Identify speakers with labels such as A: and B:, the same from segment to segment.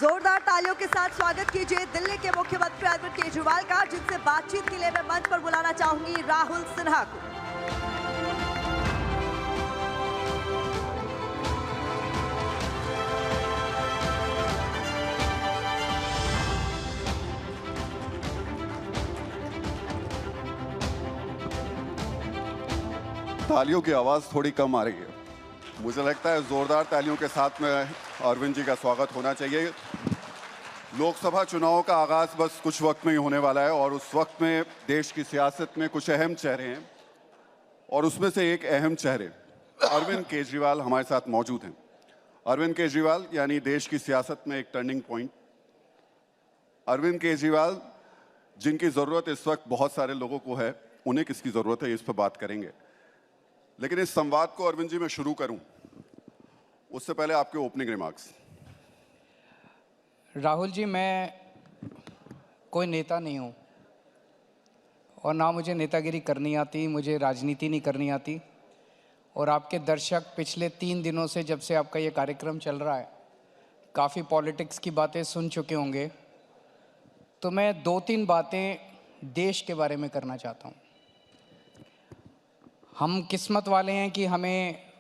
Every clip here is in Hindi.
A: जोरदार तालियों के साथ स्वागत कीजिए दिल्ली के मुख्यमंत्री अरविंद केजरीवाल का, जिनसे बातचीत के लिए मैं मंच पर बुलाना चाहूंगी राहुल सिन्हा को।
B: तालियों की आवाज थोड़ी कम आ रही है। मुझे लगता है जोरदार तालियों के साथ में अरविंद जी का स्वागत होना चाहिए। लोकसभा चुनाव का आगाज बस कुछ वक्त में ही होने वाला है और उस वक्त में देश की सियासत में कुछ अहम चेहरे हैं और उसमें से एक अहम चेहरे अरविंद केजरीवाल हमारे साथ मौजूद हैं। अरविंद केजरीवाल यानी देश की सियासत में एक टर्निंग पॉइंट। अरविंद केजरीवाल जिनकी जरूरत इस वक्त बहुत सारे लोगों को है, उन्हें किसकी जरूरत है इस पर बात करेंगे। लेकिन इस संवाद को अरविंद जी मैं शुरू करूं उससे पहले आपके ओपनिंग रिमार्क्स।
C: राहुल जी, मैं कोई नेता नहीं हूं और ना मुझे नेतागिरी करनी आती, मुझे राजनीति नहीं करनी आती। और आपके दर्शक पिछले 3 दिनों से, जब से आपका ये कार्यक्रम चल रहा है, काफ़ी पॉलिटिक्स की बातें सुन चुके होंगे। तो मैं 2-3 बातें देश के बारे में करना चाहता हूं। हम किस्मत वाले हैं कि हमें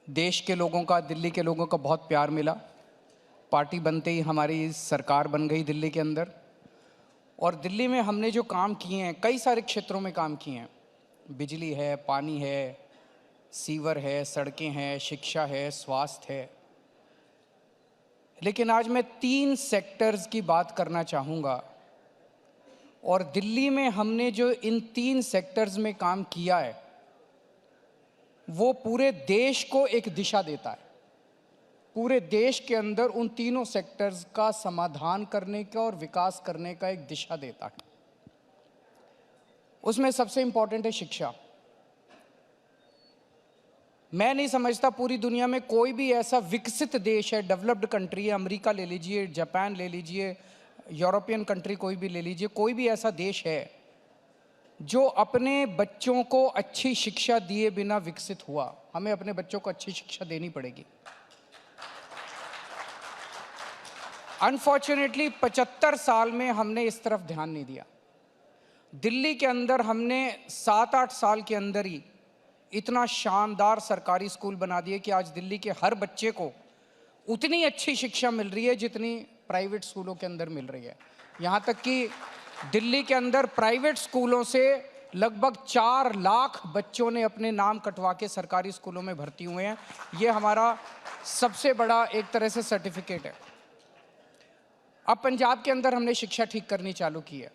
C: देश के लोगों का, दिल्ली के लोगों का बहुत प्यार मिला। पार्टी बनते ही हमारी सरकार बन गई दिल्ली के अंदर। और दिल्ली में हमने जो काम किए हैं, कई सारे क्षेत्रों में काम किए हैं। बिजली है, पानी है, सीवर है, सड़कें हैं, शिक्षा है, स्वास्थ्य है। लेकिन आज मैं 3 सेक्टर्स की बात करना चाहूँगा। और दिल्ली में हमने जो इन 3 सेक्टर्स में काम किया है, वो पूरे देश को एक दिशा देता है। पूरे देश के अंदर उन तीनों सेक्टर्स का समाधान करने का और विकास करने का एक दिशा देता है। उसमें सबसे इंपॉर्टेंट है शिक्षा। मैं नहीं समझता पूरी दुनिया में कोई भी ऐसा विकसित देश है, डेवलप्ड कंट्री है, अमेरिका ले लीजिए, जापान ले लीजिए, यूरोपियन कंट्री कोई भी ले लीजिए, कोई भी ऐसा देश है जो अपने बच्चों को अच्छी शिक्षा दिए बिना विकसित हुआ। हमें अपने बच्चों को अच्छी शिक्षा देनी पड़ेगी। अनफॉर्चुनेटली 75 साल में हमने इस तरफ ध्यान नहीं दिया। दिल्ली के अंदर हमने 7-8 साल के अंदर ही इतना शानदार सरकारी स्कूल बना दिए कि आज दिल्ली के हर बच्चे को उतनी अच्छी शिक्षा मिल रही है जितनी प्राइवेट स्कूलों के अंदर मिल रही है। यहाँ तक कि दिल्ली के अंदर प्राइवेट स्कूलों से लगभग 4 लाख बच्चों ने अपने नाम कटवा के सरकारी स्कूलों में भर्ती हुए हैं। ये हमारा सबसे बड़ा एक तरह से सर्टिफिकेट है। अब पंजाब के अंदर हमने शिक्षा ठीक करनी चालू की है।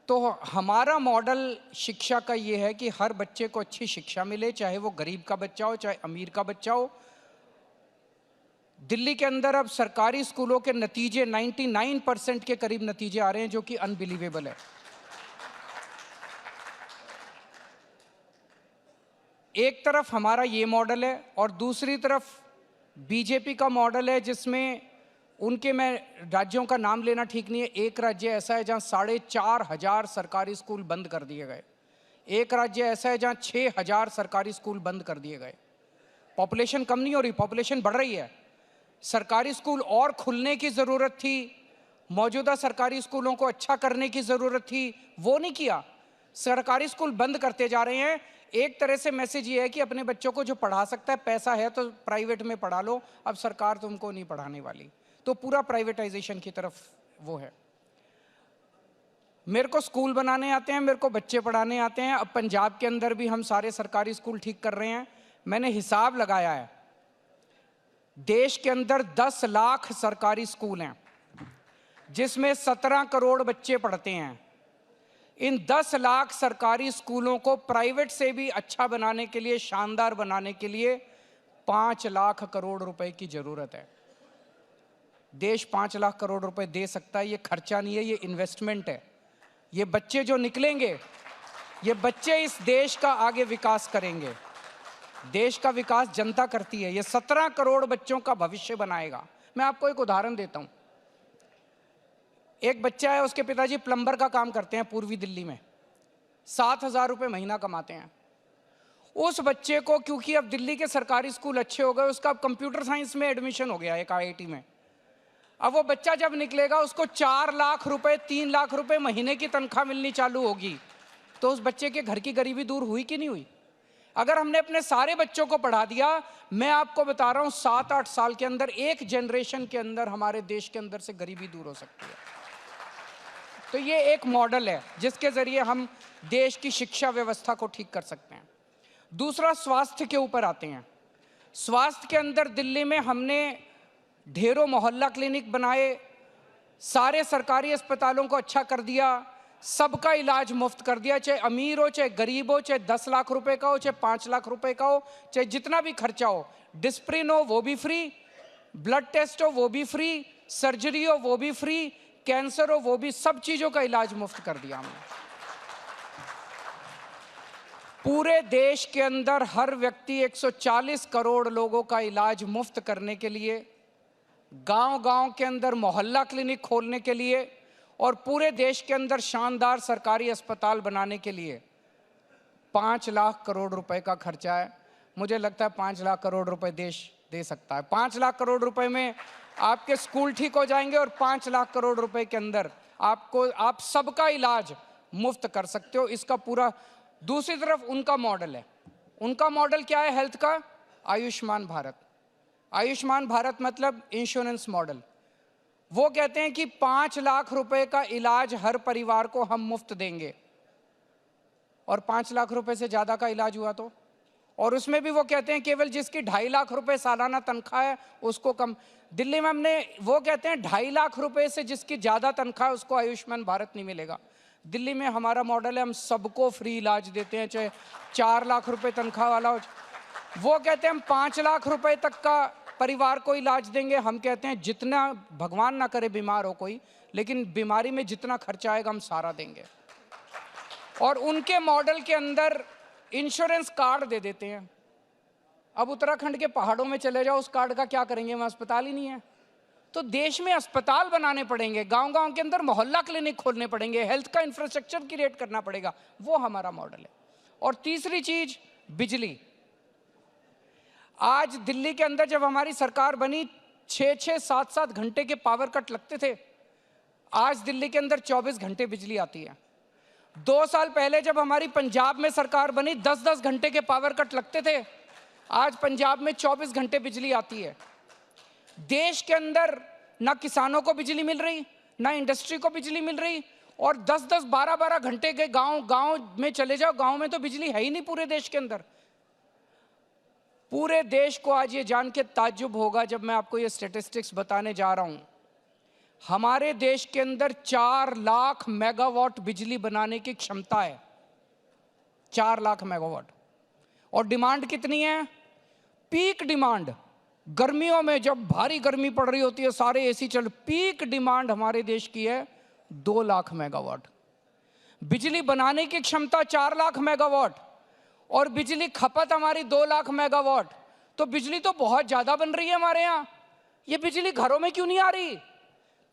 C: तो हमारा मॉडल शिक्षा का ये है कि हर बच्चे को अच्छी शिक्षा मिले, चाहे वो गरीब का बच्चा हो, चाहे अमीर का बच्चा हो। दिल्ली के अंदर अब सरकारी स्कूलों के नतीजे 99% के करीब नतीजे आ रहे हैं, जो कि अनबिलीवेबल है। एक तरफ हमारा ये मॉडल है और दूसरी तरफ बीजेपी का मॉडल है, जिसमें उनके, मैं राज्यों का नाम लेना ठीक नहीं है, एक राज्य ऐसा है जहां 4,500 सरकारी स्कूल बंद कर दिए गए। एक राज्य ऐसा है जहां 6,000 सरकारी स्कूल बंद कर दिए गए। पॉपुलेशन कम नहीं हो रही, पॉपुलेशन बढ़ रही है। सरकारी स्कूल और खुलने की ज़रूरत थी, मौजूदा सरकारी स्कूलों को अच्छा करने की ज़रूरत थी, वो नहीं किया। सरकारी स्कूल बंद करते जा रहे हैं। एक तरह से मैसेज ये है कि अपने बच्चों को जो पढ़ा सकता है, पैसा है तो प्राइवेट में पढ़ा लो, अब सरकार तुमको नहीं पढ़ाने वाली। तो पूरा प्राइवेटाइजेशन की तरफ वो है। मेरे को स्कूल बनाने आते हैं, मेरे को बच्चे पढ़ाने आते हैं। अब पंजाब के अंदर भी हम सारे सरकारी स्कूल ठीक कर रहे हैं। मैंने हिसाब लगाया है, देश के अंदर 10 लाख सरकारी स्कूल हैं जिसमें 17 करोड़ बच्चे पढ़ते हैं। इन 10 लाख सरकारी स्कूलों को प्राइवेट से भी अच्छा बनाने के लिए, शानदार बनाने के लिए 5 लाख करोड़ रुपए की जरूरत है। देश 5 लाख करोड़ रुपए दे सकता है। ये खर्चा नहीं है, ये इन्वेस्टमेंट है। ये बच्चे जो निकलेंगे, ये बच्चे इस देश का आगे विकास करेंगे। देश का विकास जनता करती है। ये 17 करोड़ बच्चों का भविष्य बनाएगा। मैं आपको एक उदाहरण देता हूं। एक बच्चा है, उसके पिताजी प्लम्बर का काम करते हैं पूर्वी दिल्ली में, 7,000 रुपये महीना कमाते हैं। उस बच्चे को, क्योंकि अब दिल्ली के सरकारी स्कूल अच्छे हो गए, उसका अब कंप्यूटर साइंस में एडमिशन हो गया एक आईआईटी में। अब वो बच्चा जब निकलेगा उसको 4 लाख रुपए 3 लाख रुपए महीने की तनख्वाह मिलनी चालू होगी, तो उस बच्चे के घर की गरीबी दूर हुई कि नहीं हुई? अगर हमने अपने सारे बच्चों को पढ़ा दिया, मैं आपको बता रहा हूं 7-8 साल के अंदर, एक जनरेशन के अंदर हमारे देश के अंदर से गरीबी दूर हो सकती है। तो ये एक मॉडल है जिसके जरिए हम देश की शिक्षा व्यवस्था को ठीक कर सकते हैं। दूसरा, स्वास्थ्य के ऊपर आते हैं। स्वास्थ्य के अंदर दिल्ली में हमने ढेरों मोहल्ला क्लिनिक बनाए, सारे सरकारी अस्पतालों को अच्छा कर दिया, सबका इलाज मुफ्त कर दिया, चाहे अमीर हो चाहे गरीब हो, चाहे 10 लाख रुपए का हो चाहे 5 लाख रुपए का हो, चाहे जितना भी खर्चा हो। डिस्प्रिन हो वो भी फ्री, ब्लड टेस्ट हो वो भी फ्री, सर्जरी हो वो भी फ्री, कैंसर हो वो भी, सब चीजों का इलाज मुफ्त कर दिया हमने। पूरे देश के अंदर हर व्यक्ति 140 करोड़ लोगों का इलाज मुफ्त करने के लिए, गांव-गांव के अंदर मोहल्ला क्लिनिक खोलने के लिए और पूरे देश के अंदर शानदार सरकारी अस्पताल बनाने के लिए 5 लाख करोड़ रुपए का खर्चा है। मुझे लगता है 5 लाख करोड़ रुपए देश दे सकता है। 5 लाख करोड़ रुपए में आपके स्कूल ठीक हो जाएंगे और 5 लाख करोड़ रुपए के अंदर आप सबका इलाज मुफ्त कर सकते हो। इसका पूरा, दूसरी तरफ उनका मॉडल है। उनका मॉडल क्या है हेल्थ का? आयुष्मान भारत। आयुष्मान भारत मतलब इंश्योरेंस मॉडल। वो कहते हैं कि 5 लाख रुपए का इलाज हर परिवार को हम मुफ्त देंगे, और 5 लाख रुपए से ज्यादा का इलाज हुआ तो, और उसमें भी वो कहते हैं केवल जिसकी 2.5 लाख रुपए सालाना तनख्वाह है उसको कम। दिल्ली में हमने, वो कहते हैं 2.5 लाख रुपए से जिसकी ज्यादा तनख्वाह है उसको आयुष्मान भारत नहीं मिलेगा। दिल्ली में हमारा मॉडल है, हम सबको फ्री इलाज देते हैं, चाहे 4 लाख रुपए तनख्वाह वाला हो। वो कहते हैं हम 5 लाख रुपए तक का परिवार को इलाज देंगे। हम कहते हैं जितना, भगवान ना करे बीमार हो कोई, लेकिन बीमारी में जितना खर्चा आएगा हम सारा देंगे। और उनके मॉडल के अंदर इंश्योरेंस कार्ड दे देते हैं। अब उत्तराखंड के पहाड़ों में चले जाओ, उस कार्ड का क्या करेंगे? वहाँ अस्पताल ही नहीं है। तो देश में अस्पताल बनाने पड़ेंगे, गांव-गांव के अंदर मोहल्ला क्लिनिक खोलने पड़ेंगे, हेल्थ का इंफ्रास्ट्रक्चर क्रिएट करना पड़ेगा। वो हमारा मॉडल है। और तीसरी चीज, बिजली। आज दिल्ली के अंदर जब हमारी सरकार बनी 6-6, 7-7 घंटे के पावर कट लगते थे। आज दिल्ली के अंदर 24 घंटे बिजली आती है। 2 साल पहले जब हमारी पंजाब में सरकार बनी 10-10 घंटे के पावर कट लगते थे। आज पंजाब में 24 घंटे बिजली आती है। देश के अंदर ना किसानों को बिजली मिल रही, ना इंडस्ट्री को बिजली मिल रही, और 10-10, 12-12 घंटे के गांव में चले जाओ, गांव में तो बिजली है ही नहीं पूरे देश के अंदर। पूरे देश को आज ये जान के ताज्जुब होगा जब मैं आपको ये स्टैटिस्टिक्स बताने जा रहा हूं। हमारे देश के अंदर 4 लाख मेगावाट बिजली बनाने की क्षमता है। 4 लाख मेगावाट। और डिमांड कितनी है? Peak demand. गर्मियों में जब भारी गर्मी पड़ रही होती है, सारे एसी चल, पीक डिमांड हमारे देश की है 2 लाख मेगावाट। बिजली बनाने की क्षमता 4 लाख मेगावाट और बिजली खपत हमारी 2 लाख मेगावाट। तो बिजली तो बहुत ज्यादा बन रही है हमारे यहाँ। ये बिजली घरों में क्यों नहीं आ रही?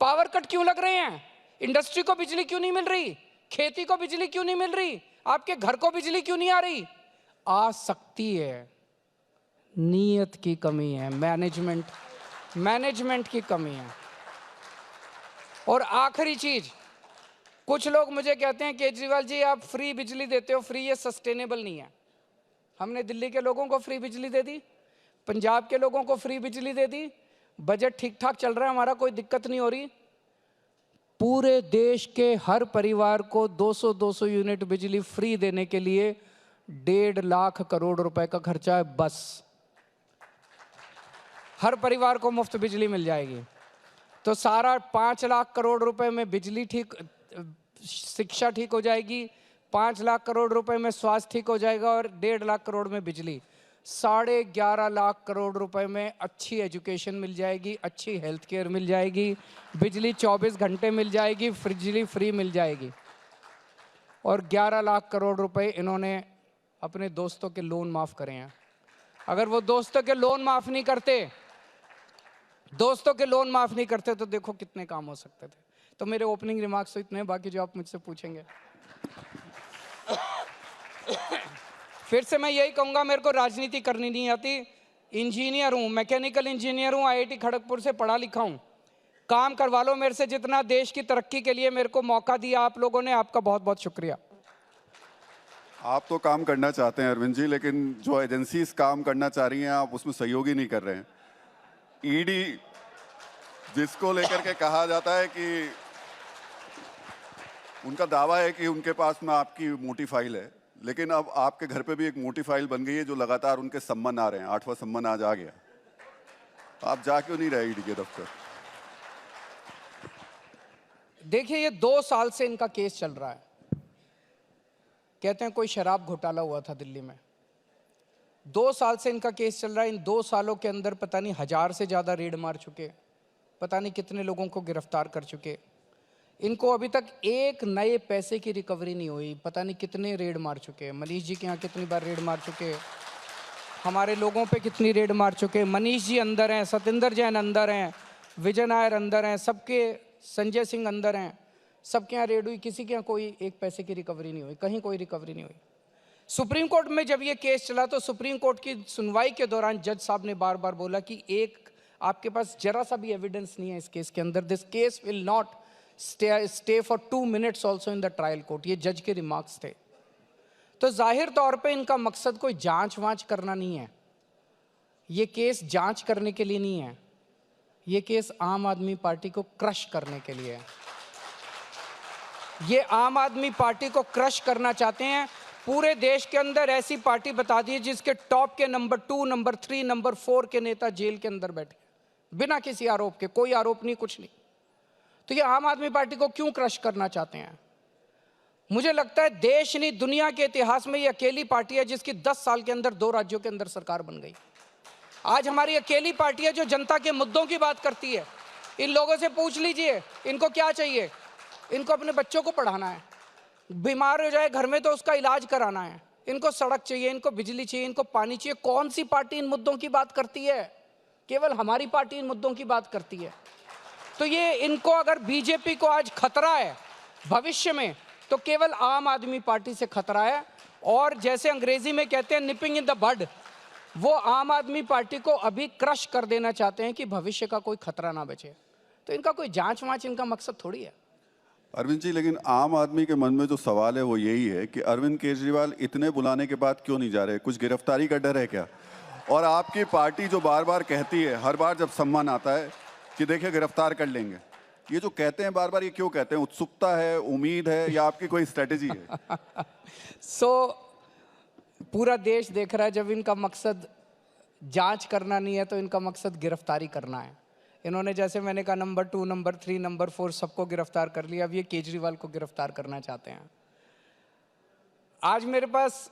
C: पावर कट क्यों लग रहे हैं? इंडस्ट्री को बिजली क्यों नहीं मिल रही? खेती को बिजली क्यों नहीं मिल रही? आपके घर को बिजली क्यों नहीं आ रही? आ सकती है, नीयत की कमी है, मैनेजमेंट की कमी है। और आखिरी चीज, कुछ लोग मुझे कहते हैं केजरीवाल जी आप फ्री बिजली देते हो, फ्री, ये सस्टेनेबल नहीं है। हमने दिल्ली के लोगों को फ्री बिजली दे दी, पंजाब के लोगों को फ्री बिजली दे दी, बजट ठीक ठाक चल रहा है हमारा, कोई दिक्कत नहीं हो रही। पूरे देश के हर परिवार को 200-200 यूनिट बिजली फ्री देने के लिए 1.5 लाख करोड़ रुपए का खर्चा है बस। हर परिवार को मुफ्त बिजली मिल जाएगी। तो सारा 5 लाख करोड़ रुपए में बिजली ठीक, शिक्षा ठीक हो जाएगी, 5 लाख करोड़ रुपए में स्वास्थ्य ठीक हो जाएगा, और 1.5 लाख करोड़ में बिजली। 11.5 लाख करोड़ रुपए में अच्छी एजुकेशन मिल जाएगी, अच्छी हेल्थ केयर मिल जाएगी, बिजली 24 घंटे मिल जाएगी, बिजली फ्री मिल जाएगी। और 11 लाख करोड़ रुपए इन्होंने अपने दोस्तों के लोन माफ करे हैं। अगर वो दोस्तों के लोन माफ नहीं करते तो देखो कितने काम हो सकते थे। तो मेरे ओपनिंग रिमार्क्स तो इतने हैं, बाकी जो आप मुझसे पूछेंगे। फिर से मैं यही कहूंगा, मेरे को राजनीति करनी नहीं आती। इंजीनियर हूं, मैकेनिकल इंजीनियर हूं, IIT खड़गपुर से पढ़ा लिखा हूं। काम करवा लो मेरे से जितना देश की तरक्की के लिए मेरे को मौका दिया आप लोगों ने, आपका बहुत बहुत शुक्रिया।
B: आप तो काम करना चाहते हैं अरविंद जी, लेकिन जो एजेंसीज काम करना चाह रही हैं आप उसमें सहयोग ही नहीं कर रहे हैं। ईडी जिसको लेकर के कहा जाता है कि उनका दावा है कि उनके पास में आपकी मोटी फाइल है, लेकिन अब आपके घर पे भी एक मोटी फाइल बन गई है जो लगातार उनके सम्मन आ रहे हैं। 8वां सम्मन आज आ गया। आप जा क्यों नहीं रहे ईडी के दफ्तर?
C: देखिए, ये 2 साल से इनका केस चल रहा है। कहते हैं कोई शराब घोटाला हुआ था दिल्ली में। 2 साल से इनका केस चल रहा है। इन 2 सालों के अंदर पता नहीं 1000 से ज़्यादा रेड मार चुके, पता नहीं कितने लोगों को गिरफ्तार कर चुके। इनको अभी तक एक नए पैसे की रिकवरी नहीं हुई। पता नहीं कितने रेड मार चुके। मनीष जी के यहाँ कितनी बार रेड मार चुके, हमारे लोगों पे कितनी रेड मार चुके। मनीष जी अंदर हैं, सतेंद्र जैन अंदर हैं, विजय नायर अंदर हैं, सबके, संजय सिंह अंदर हैं, सबके यहाँ रेड हुई। किसी के यहाँ कोई एक पैसे की रिकवरी नहीं हुई, कहीं कोई रिकवरी नहीं हुई। सुप्रीम कोर्ट में जब ये केस चला तो सुप्रीम कोर्ट की सुनवाई के दौरान जज साहब ने बार बार बोला कि एक आपके पास जरा सा भी एविडेंस नहीं है इस केस के अंदर। This case will not stay for 2 minutes also in the trial court. ये जज के रिमार्क्स थे। तो जाहिर तौर पे इनका मकसद कोई जांच वांच करना नहीं है। ये केस जांच करने के लिए नहीं है, ये केस आम आदमी पार्टी को क्रश करने के लिए है। ये आम आदमी पार्टी को क्रश करना चाहते हैं। पूरे देश के अंदर ऐसी पार्टी बता दी जिसके टॉप के नंबर 2, नंबर 3, नंबर 4 के नेता जेल के अंदर बैठे बिना किसी आरोप के। कोई आरोप नहीं, कुछ नहीं। तो ये आम आदमी पार्टी को क्यों क्रश करना चाहते हैं? मुझे लगता है देश नहीं दुनिया के इतिहास में ये अकेली पार्टी है जिसकी 10 साल के अंदर 2 राज्यों के अंदर सरकार बन गई। आज हमारी अकेली पार्टी है जो जनता के मुद्दों की बात करती है। इन लोगों से पूछ लीजिए इनको क्या चाहिए। इनको अपने बच्चों को पढ़ाना है, बीमार हो जाए घर में तो उसका इलाज कराना है, इनको सड़क चाहिए, इनको बिजली चाहिए, इनको पानी चाहिए। कौन सी पार्टी इन मुद्दों की बात करती है? केवल हमारी पार्टी इन मुद्दों की बात करती है। तो ये इनको अगर बीजेपी को आज खतरा है भविष्य में तो केवल आम आदमी पार्टी से खतरा है। और जैसे अंग्रेजी में कहते हैं निपिंग इन द बड, वो आम आदमी पार्टी को अभी क्रश कर देना चाहते हैं कि भविष्य का कोई खतरा ना बचे। तो इनका कोई जांच वांच इनका मकसद थोड़ी है।
B: अरविंद जी, लेकिन आम आदमी के मन में जो सवाल है वो यही है कि अरविंद केजरीवाल इतने बुलाने के बाद क्यों नहीं जा रहे? कुछ गिरफ्तारी का डर है क्या? और आपकी पार्टी जो बार बार कहती है हर बार जब सम्मान आता है कि देखिए गिरफ्तार कर लेंगे, ये जो कहते हैं बार बार, ये क्यों कहते हैं? उत्सुकता है, उम्मीद है, या आपकी कोई स्ट्रेटेजी है?
C: पूरा देश देख रहा है जब इनका मकसद जांच करना नहीं है तो इनका मकसद गिरफ्तारी करना है। इन्होंने, जैसे मैंने कहा, नंबर 2, नंबर 3, नंबर 4 सबको गिरफ्तार कर लिया। अब ये केजरीवाल को गिरफ्तार करना चाहते हैं। आज मेरे पास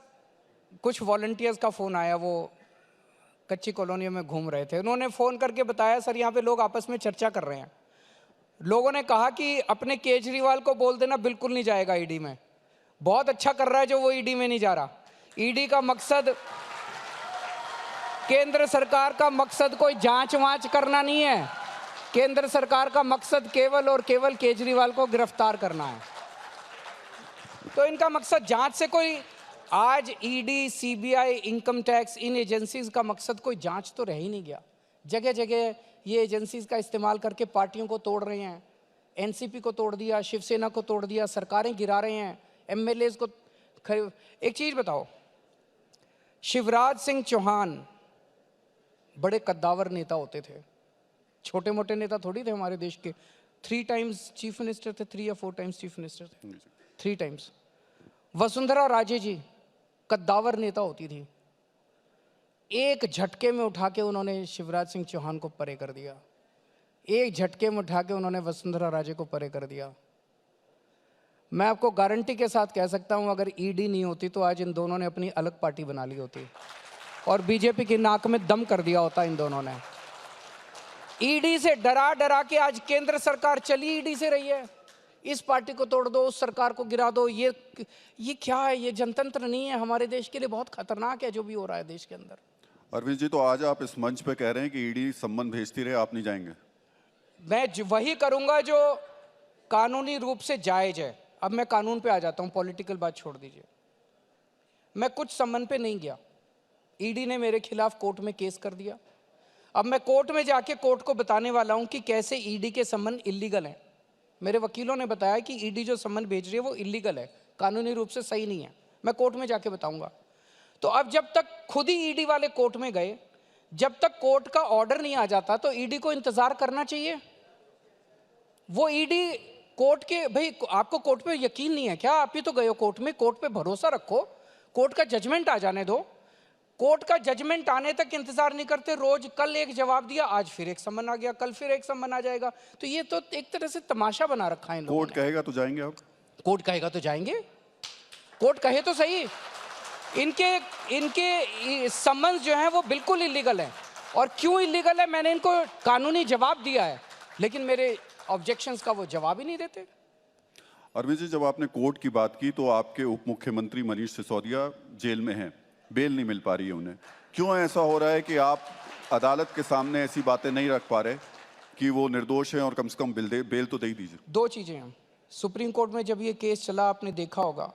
C: कुछ वॉलंटियर्स का फ़ोन आया, वो कच्ची कॉलोनियों में घूम रहे थे। उन्होंने फ़ोन करके बताया सर यहाँ पे लोग आपस में चर्चा कर रहे हैं। लोगों ने कहा कि अपने केजरीवाल को बोल देना बिल्कुल नहीं जाएगा ईडी में। बहुत अच्छा कर रहा है जो वो ईडी में नहीं जा रहा। ईडी का मकसद, केंद्र सरकार का मकसद कोई जांच वांच करना नहीं है। केंद्र सरकार का मकसद केवल और केवल केजरीवाल को गिरफ्तार करना है। तो इनका मकसद जांच से कोई, आज ईडी, सीबीआई, इनकम टैक्स, इन एजेंसीज का मकसद कोई जांच तो रह ही नहीं गया। जगह जगह ये एजेंसीज का इस्तेमाल करके पार्टियों को तोड़ रहे हैं। एनसीपी को तोड़ दिया, शिवसेना को तोड़ दिया, सरकारें गिरा रहे हैं, एमएलएज को। एक चीज बताओ, शिवराज सिंह चौहान बड़े कद्दावर नेता होते थे, छोटे मोटे नेता थोड़ी थे हमारे देश के। 3 times चीफ मिनिस्टर थे, 3 या 4 times चीफ मिनिस्टर थे, 3 times। वसुंधरा राजे जी कद्दावर नेता होती थी। एक झटके में उठा के उन्होंने शिवराज सिंह चौहान को परे कर दिया। एक झटके में उठा के उन्होंने वसुंधरा राजे को परे कर दिया। मैं आपको गारंटी के साथ कह सकता हूं, अगर ईडी नहीं होती तो आज इन दोनों ने अपनी अलग पार्टी बना ली होती और बीजेपी की नाक में दम कर दिया होता इन दोनों ने। ईडी से डरा डरा के आज केंद्र सरकार चली ईडी से रही है। इस पार्टी को तोड़ दो, उस सरकार को गिरा दो। ये क्या है? ये जनतंत्र नहीं है। हमारे देश के लिए बहुत खतरनाक है जो भी हो रहा है देश के अंदर।
B: अरविंद जी, तो आज आप इस मंच पे कह रहे हैं कि ईडी सम्मन भेजती रहे, आप नहीं जाएंगे?
C: मैं वही करूंगा जो कानूनी रूप से जायज है। अब मैं कानून पे आ जाता हूं, पॉलिटिकल बात छोड़ दीजिए। मैं कुछ सम्मन पे नहीं गया। ईडी ने मेरे खिलाफ कोर्ट में केस कर दिया। अब मैं कोर्ट में जाके कोर्ट को बताने वाला हूं कि कैसे ईडी के सम्मन इलीगल हैं। मेरे वकीलों ने बताया कि ईडी जो सम्मन भेज रही है वो इलीगल है, कानूनी रूप से सही नहीं है। मैं कोर्ट में जाके बताऊंगा। तो अब जब तक खुद ही ईडी वाले कोर्ट में गए, जब तक कोर्ट का ऑर्डर नहीं आ जाता तो ईडी को इंतजार करना चाहिए। वो ईडी कोर्ट के, भाई आपको कोर्ट पे यकीन नहीं है क्या? आप ही तो गए हो कोर्ट में, कोर्ट पे भरोसा रखो, कोर्ट का जजमेंट आ जाने दो। कोर्ट का जजमेंट आने तक इंतजार नहीं करते। रोज कल एक जवाब दिया, आज फिर एक सम्मन आ गया, कल फिर एक सम्मन आ जाएगा। तो ये तो एक तरह से तमाशा बना रखा है इन लोगों
B: कोर्ट
C: ने।
B: कहेगा तो जाएंगे आप?
C: कोर्ट कहेगा तो जाएंगे, कोर्ट कहे तो सही। इनके सम्मन्स जो हैं वो बिल्कुल इलीगल है। और क्यों इलीगल है मैंने इनको कानूनी जवाब दिया है, लेकिन मेरे ऑब्जेक्शंस का वो जवाब ही नहीं देते।
B: अरविंद जी, जब आपने कोर्ट की बात की तो आपके उप मुख्यमंत्री मनीष सिसोदिया जेल में हैं, बेल नहीं मिल पा रही है उन्हें। क्यों ऐसा हो रहा है कि आप अदालत के सामने ऐसी बातें नहीं रख पा रहे कि वो निर्दोष हैं और कम से कम बेल तो दे ही दीजिए?
C: दो चीजें हैं। सुप्रीम कोर्ट में जब ये केस चला, आपने देखा होगा,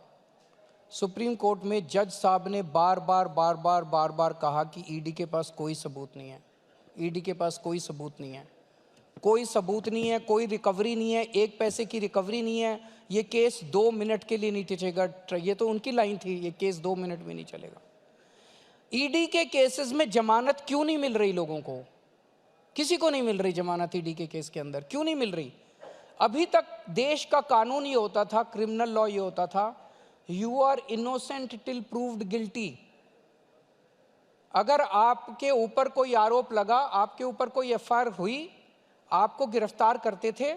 C: सुप्रीम कोर्ट में जज साहब ने बार बार कहा कि ईडी के पास कोई सबूत नहीं है, ईडी के पास कोई सबूत नहीं है, कोई सबूत नहीं है, कोई रिकवरी नहीं है, एक पैसे की रिकवरी नहीं है, ये केस 2 मिनट के लिए नहीं टिकेगा। ये तो उनकी लाइन थी, ये केस 2 मिनट में नहीं चलेगा। ईडी के केसेस में जमानत क्यों नहीं मिल रही लोगों को? किसी को नहीं मिल रही जमानत ईडी के केस के अंदर, क्यों नहीं मिल रही? अभी तक देश का कानून ये होता था, क्रिमिनल लॉ ये होता था, you are innocent till proved guilty. अगर आपके ऊपर कोई आरोप लगा, आपके ऊपर कोई एफआईआर हुई, आपको गिरफ्तार करते थे,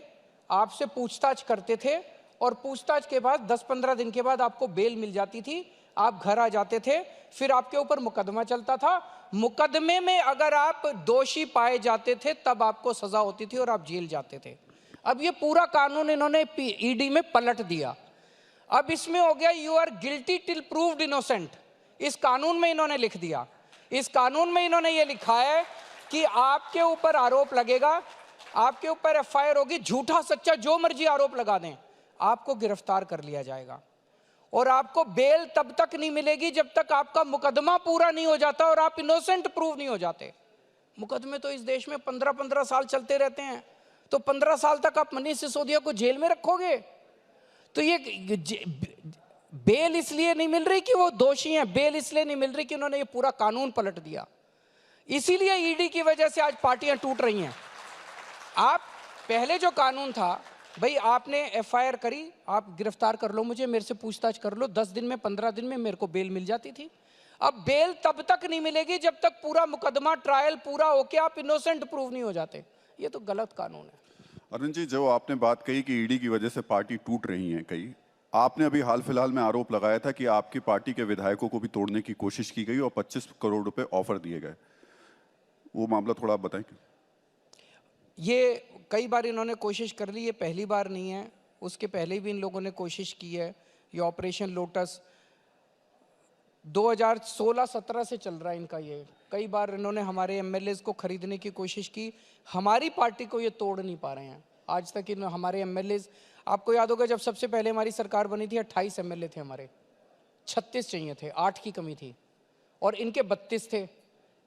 C: आपसे पूछताछ करते थे, और पूछताछ के बाद 10-15 दिन के बाद आपको बेल मिल जाती थी, आप घर आ जाते थे, फिर आपके ऊपर मुकदमा चलता था। मुकदमे में अगर आप दोषी पाए जाते थे तब आपको सजा होती थी और आप जेल जाते थे। अब ये पूरा कानून इन्होंने ईडी में पलट दिया। अब इसमें हो गया you are guilty till proved innocent. इस कानून में इन्होंने लिख दिया, इस कानून में इन्होंने ये लिखा है कि आपके ऊपर आरोप लगेगा, आपके ऊपर एफआईआर होगी, झूठा सच्चा जो मर्जी आरोप लगा दें, आपको गिरफ्तार कर लिया जाएगा और आपको बेल तब तक नहीं मिलेगी जब तक आपका मुकदमा पूरा नहीं हो जाता और आप इनोसेंट प्रूव नहीं हो जाते। मुकदमे तो इस देश में 15-15 साल चलते रहते हैं, तो 15 साल तक आप मनीष सिसोदिया को जेल में रखोगे? तो ये बेल इसलिए नहीं मिल रही कि वो दोषी हैं, बेल इसलिए नहीं मिल रही कि उन्होंने ये पूरा कानून पलट दिया। इसीलिए ईडी की वजह से आज पार्टियां टूट रही हैं। आप पहले जो कानून था, भाई आपने एफआईआर करी, आप गिरफ्तार कर लो मुझे, मेरे से पूछताछ कर लो, 10 दिन में 15 दिन में मेरे को बेल मिल जाती थी। अब बेल तब तक नहीं मिलेगी जब तक पूरा मुकदमा ट्रायल पूरा होके आप इनोसेंट प्रूव नहीं हो जाते। ये तो गलत कानून है।
B: अरविंद जी, जो आपने बात कही कि ईडी की वजह से पार्टी टूट रही है कई, आपने अभी हाल फिलहाल में आरोप लगाया था कि आपकी पार्टी के विधायकों को भी तोड़ने की कोशिश की गई और 25 करोड़ रुपए ऑफर दिए गए। वो मामला थोड़ा आप बताएं।
C: ये कई बार इन्होंने कोशिश कर ली, ये पहली बार नहीं है, उसके पहले भी इन लोगों ने कोशिश की है। ये ऑपरेशन लोटस 2016-17 से चल रहा है इनका। ये कई बार इन्होंने हमारे एमएलएज को खरीदने की कोशिश की, हमारी पार्टी को ये तोड़ नहीं पा रहे हैं आज तक। इन हमारे एमएलएज, आपको याद होगा जब सबसे पहले हमारी सरकार बनी थी 28 एमएलए थे हमारे, 36 चाहिए थे, 8 की कमी थी, और इनके 32 थे,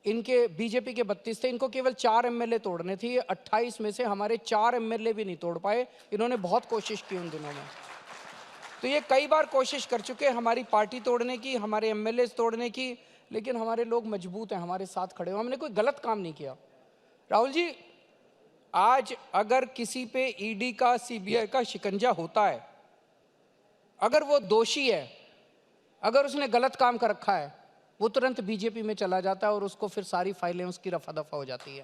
C: इनके बीजेपी के 32 थे, इनको केवल 4 एमएलए तोड़ने थे। 28 में से हमारे 4 एमएलए भी नहीं तोड़ पाए। इन्होंने बहुत कोशिश की उन दिनों में। तो ये कई बार कोशिश कर चुके हैं हमारी पार्टी तोड़ने की, हमारे एमएलए तोड़ने की, लेकिन हमारे लोग मजबूत हैं, हमारे साथ खड़े हो। हमने कोई गलत काम नहीं किया। राहुल जी, आज अगर किसी पे ईडी का, सीबीआई का शिकंजा होता है, अगर वो दोषी है, अगर उसने गलत काम कर रखा है, वो तुरंत बीजेपी में चला जाता है और उसको फिर सारी फाइलें उसकी रफा दफा हो जाती है।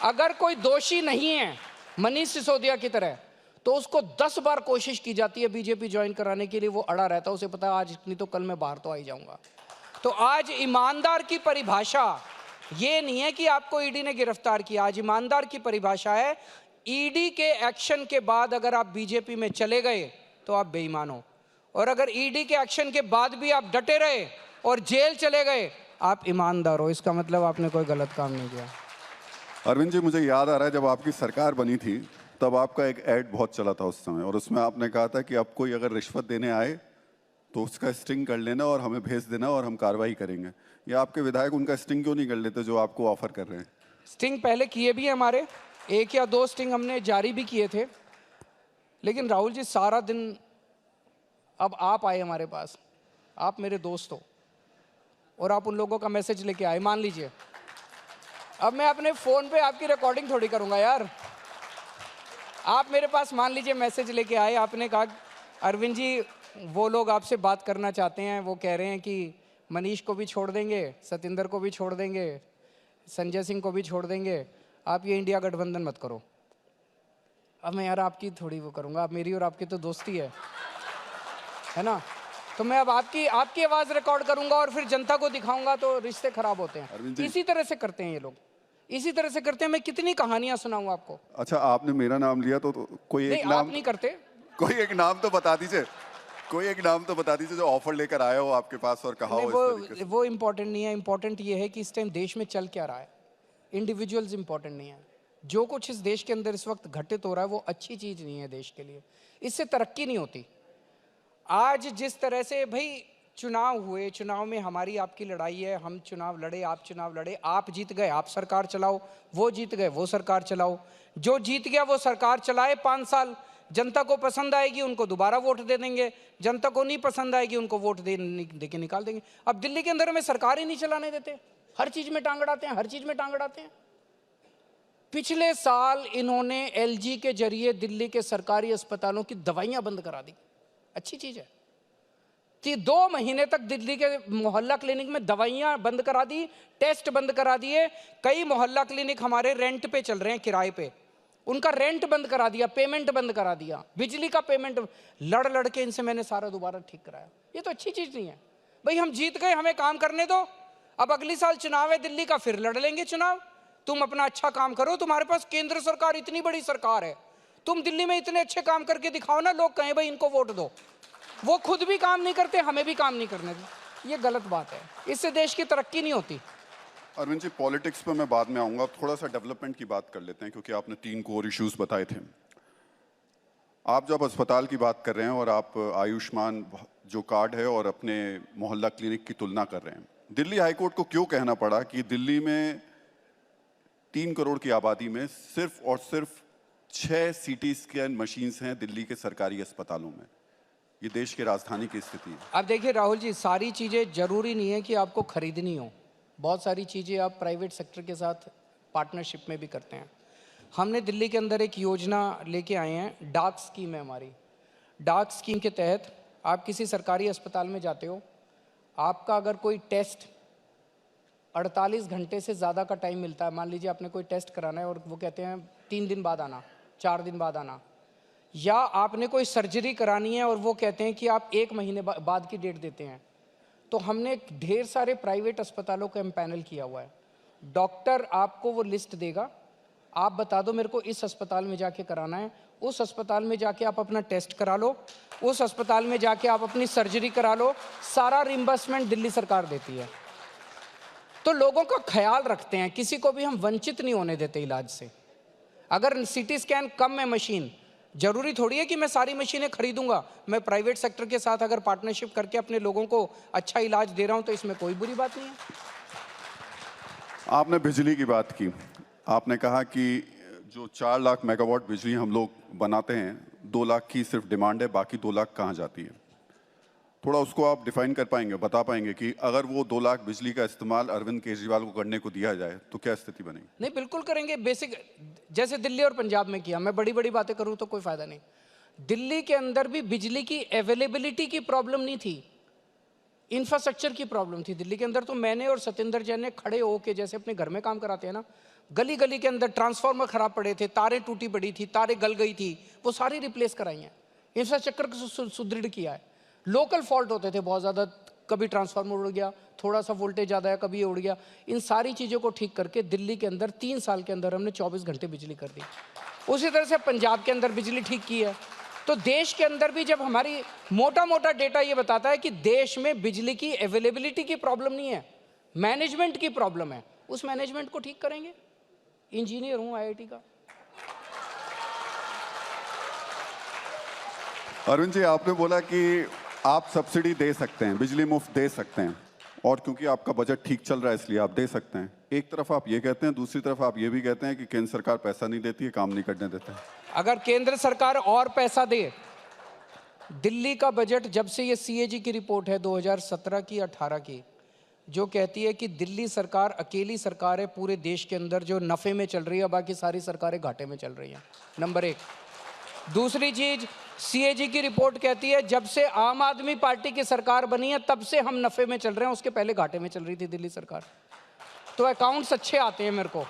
C: अगर कोई दोषी नहीं है मनीष सिसोदिया की तरह, तो उसको 10 बार कोशिश की जाती है बीजेपी ज्वाइन कराने के लिए, वो अड़ा रहता है। उसे पता है आज नहीं तो कल मैं बाहर तो आ ही जाऊंगा। तो आज ईमानदार की परिभाषा ये नहीं है कि आपको ईडी ने गिरफ्तार किया। आज ईमानदार की परिभाषा है, ईडी के एक्शन के बाद अगर आप बीजेपी में चले गए तो आप बेईमान हो, और अगर ईडी के एक्शन के बाद भी आप डटे रहे और जेल चले गए, आप ईमानदार हो। इसका मतलब आपने कोई गलत काम नहीं किया।
B: अरविंद जी, मुझे याद आ रहा है जब आपकी सरकार बनी थी तब आपका एक ऐड बहुत चला था उस समय, और उसमें आपने कहा था कि अब कोई अगर रिश्वत देने आए तो उसका स्टिंग कर लेना और हमें भेज देना और हम कार्रवाई करेंगे। या आपके विधायक उनका स्टिंग क्यों नहीं कर लेते जो आपको ऑफर कर रहे हैं?
C: स्टिंग पहले किए भी हैं हमारे, 1 या 2 स्टिंग हमने जारी भी किए थे। लेकिन राहुल जी सारा दिन, अब आप आए हमारे पास, आप मेरे दोस्त हो और आप उन लोगों का मैसेज लेके आए, मान लीजिए अब मैं अपने फ़ोन पे आपकी रिकॉर्डिंग थोड़ी करूँगा यार। आप मेरे पास मान लीजिए मैसेज लेके आए, आपने कहा अरविंद जी वो लोग आपसे बात करना चाहते हैं, वो कह रहे हैं कि मनीष को भी छोड़ देंगे, सतिंदर को भी छोड़ देंगे, संजय सिंह को भी छोड़ देंगे, आप ये इंडिया गठबंधन मत करो। अब मैं यार आपकी थोड़ी वो करूँगा, आप मेरी और आपकी तो दोस्ती है ना? तो मैं अब आपकी आवाज़ रिकॉर्ड करूँगा और फिर जनता को दिखाऊंगा, तो रिश्ते खराब होते हैं। इसी तरह से करते हैं ये लोग, इसी तरह से करते हैं। मैं कितनी कहानियां सुनाऊं आपको।
B: अच्छा, आपने मेरा नाम लिया तो कोई एक नाम
C: आप नहीं करते।
B: कोई एक नाम तो बता दीजिए, कोई एक नाम तो बता दीजिए जो ऑफर लेकर आया हो आपके पास और कहा हो इस तरीके से।
C: वो इम्पोर्टेंट नहीं है, इम्पोर्टेंट ये है कि इस टाइम देश में चल क्या रहा है। इंडिविजुअल्स इम्पोर्टेंट नहीं है। जो कुछ इस देश के अंदर इस वक्त घटित हो रहा है वो अच्छी चीज़ नहीं है देश के लिए, इससे तरक्की नहीं होती। आज जिस तरह से भाई चुनाव हुए, चुनाव में हमारी आपकी लड़ाई है, हम चुनाव लड़े, आप चुनाव लड़े, आप जीत गए आप सरकार चलाओ, वो जीत गए वो सरकार चलाओ। जो जीत गया वो सरकार चलाए 5 साल, जनता को पसंद आएगी उनको दोबारा वोट दे देंगे, जनता को नहीं पसंद आएगी उनको वोट दे के निकाल देंगे। अब दिल्ली के अंदर हमें सरकार ही नहीं चलाने देते, हर चीज़ में टांग अड़ाते हैं, हर चीज़ में टांग अड़ाते हैं। पिछले साल इन्होंने एलजी के जरिए दिल्ली के सरकारी अस्पतालों की दवाइयां बंद करा दी, अच्छी चीज़ है कि 2 महीने तक दिल्ली के मोहल्ला क्लिनिक में दवाइयां बंद करा दी, टेस्ट बंद करा दिए। कई मोहल्ला क्लिनिक हमारे रेंट पे चल रहे हैं, किराए पे, उनका रेंट बंद करा दिया, पेमेंट बंद करा दिया, बिजली का पेमेंट लड़ के इनसे मैंने सारा दोबारा ठीक कराया। ये तो अच्छी चीज़ नहीं है भाई। हम जीत गए, हमें काम करने दो। अब अगली साल चुनाव है दिल्ली का, फिर लड़ लेंगे चुनाव। तुम अपना अच्छा काम करो, तुम्हारे पास केंद्र सरकार इतनी बड़ी सरकार है, तुम दिल्ली में इतने अच्छे काम करके दिखाओ ना, लोग कहें भाई इनको वोट दो। वो खुद भी काम नहीं करते, हमें भी काम नहीं करने देते। ये गलत बात है, इससे देश की तरक्की नहीं होती।
B: अरविंद जी, पॉलिटिक्स पे मैं बाद में आऊंगा, थोड़ा सा डेवलपमेंट की बात कर लेते हैं क्योंकि आपने 3 कोर इश्यूज बताए थे। आप जब अस्पताल की बात कर रहे हैं और आप आयुष्मान जो कार्ड है और अपने मोहल्ला क्लिनिक की तुलना कर रहे हैं, दिल्ली हाईकोर्ट को क्यों कहना पड़ा कि दिल्ली में 3 करोड़ की आबादी में सिर्फ और सिर्फ 6 सीटी स्कैन मशीन्स हैं दिल्ली के सरकारी अस्पतालों में? ये देश की राजधानी की स्थिति है।
C: अब देखिए राहुल जी, सारी चीज़ें जरूरी नहीं है कि आपको खरीदनी हो, बहुत सारी चीज़ें आप प्राइवेट सेक्टर के साथ पार्टनरशिप में भी करते हैं। हमने दिल्ली के अंदर एक योजना लेके आए हैं, डाक स्कीम है हमारी। डाक स्कीम के तहत आप किसी सरकारी अस्पताल में जाते हो, आपका अगर कोई टेस्ट 48 घंटे से ज़्यादा का टाइम मिलता है, मान लीजिए आपने कोई टेस्ट कराना है और वो कहते हैं 3 दिन बाद आना, 4 दिन बाद आना, या आपने कोई सर्जरी करानी है और वो कहते हैं कि आप 1 महीने बाद की डेट देते हैं, तो हमने ढेर सारे प्राइवेट अस्पतालों का एम्पैनल किया हुआ है। डॉक्टर आपको वो लिस्ट देगा, आप बता दो मेरे को इस अस्पताल में जाके कराना है, उस अस्पताल में जाके आप अपना टेस्ट करा लो, उस अस्पताल में जाके आप अपनी सर्जरी करा लो, सारा रिम्बर्समेंट दिल्ली सरकार देती है। तो लोगों का ख्याल रखते हैं, किसी को भी हम वंचित नहीं होने देते इलाज से। अगर सीटी स्कैन कम है मशीन, जरूरी थोड़ी है कि मैं सारी मशीनें खरीदूंगा। मैं प्राइवेट सेक्टर के साथ अगर पार्टनरशिप करके अपने लोगों को अच्छा इलाज दे रहा हूं तो इसमें कोई बुरी बात नहीं है।
B: आपने बिजली की बात की, आपने कहा कि जो 4 लाख मेगावाट बिजली हम लोग बनाते हैं, 2 लाख की सिर्फ डिमांड है, बाकी 2 लाख कहाँ जाती है? थोड़ा उसको आप डिफाइन कर पाएंगे, बता पाएंगे कि अगर वो 2 लाख बिजली का इस्तेमाल अरविंद केजरीवाल को करने को दिया जाए तो क्या स्थिति बनेगी?
C: नहीं, बिल्कुल करेंगे। बेसिक जैसे दिल्ली और पंजाब में किया। मैं बड़ी बड़ी बातें करूं तो कोई फायदा नहीं। दिल्ली के अंदर भी बिजली की अवेलेबिलिटी की प्रॉब्लम नहीं थी, इंफ्रास्ट्रक्चर की प्रॉब्लम थी। दिल्ली के अंदर तो मैंने और सतिंदर जैन ने खड़े होके, जैसे अपने घर में काम कराते हैं ना, गली गली के अंदर ट्रांसफार्मर खराब पड़े थे, तारें टूटी पड़ी थी, तारें गल गई थी, वो सारी रिप्लेस कराई हैं, इंफ्रास्ट्रक्चर को सुदृढ़ किया है। लोकल फॉल्ट होते थे बहुत ज़्यादा, कभी ट्रांसफार्मर उड़ गया, थोड़ा सा वोल्टेज ज़्यादा है, कभी ये उड़ गया। इन सारी चीज़ों को ठीक करके दिल्ली के अंदर 3 साल के अंदर हमने 24 घंटे बिजली कर दी। उसी तरह से पंजाब के अंदर बिजली ठीक की है। तो देश के अंदर भी जब हमारी मोटा मोटा डेटा ये बताता है कि देश में बिजली की अवेलेबिलिटी की प्रॉब्लम नहीं है, मैनेजमेंट की प्रॉब्लम है, उस मैनेजमेंट को ठीक करेंगे। इंजीनियर हूँ IIT का।
B: अरविंद जी, आपने बोला कि आप सब्सिडी दे सकते हैं, बिजली मुफ्त दे सकते हैं, और क्योंकि आपका बजट ठीक चल रहा है इसलिए आप दे सकते हैं। एक तरफ आप ये कहते हैं, दूसरी तरफ आप ये भी कहते हैं कि केंद्र सरकार पैसा नहीं देती है, काम नहीं करने देते हैं।
C: अगर केंद्र सरकार और पैसा दे, दिल्ली का बजट, जब से ये सीएजी की रिपोर्ट है 2017 की 18 की, जो कहती है कि दिल्ली सरकार अकेली सरकार है पूरे देश के अंदर जो नफ़े में चल रही है, बाकी सारी सरकारें घाटे में चल रही हैं, नंबर एक। दूसरी चीज़, सीएजी की रिपोर्ट कहती है जब से आम आदमी पार्टी की सरकार बनी है तब से हम नफ़े में चल रहे हैं, उसके पहले घाटे में चल रही थी दिल्ली सरकार। तो अकाउंट्स अच्छे आते हैं मेरे को,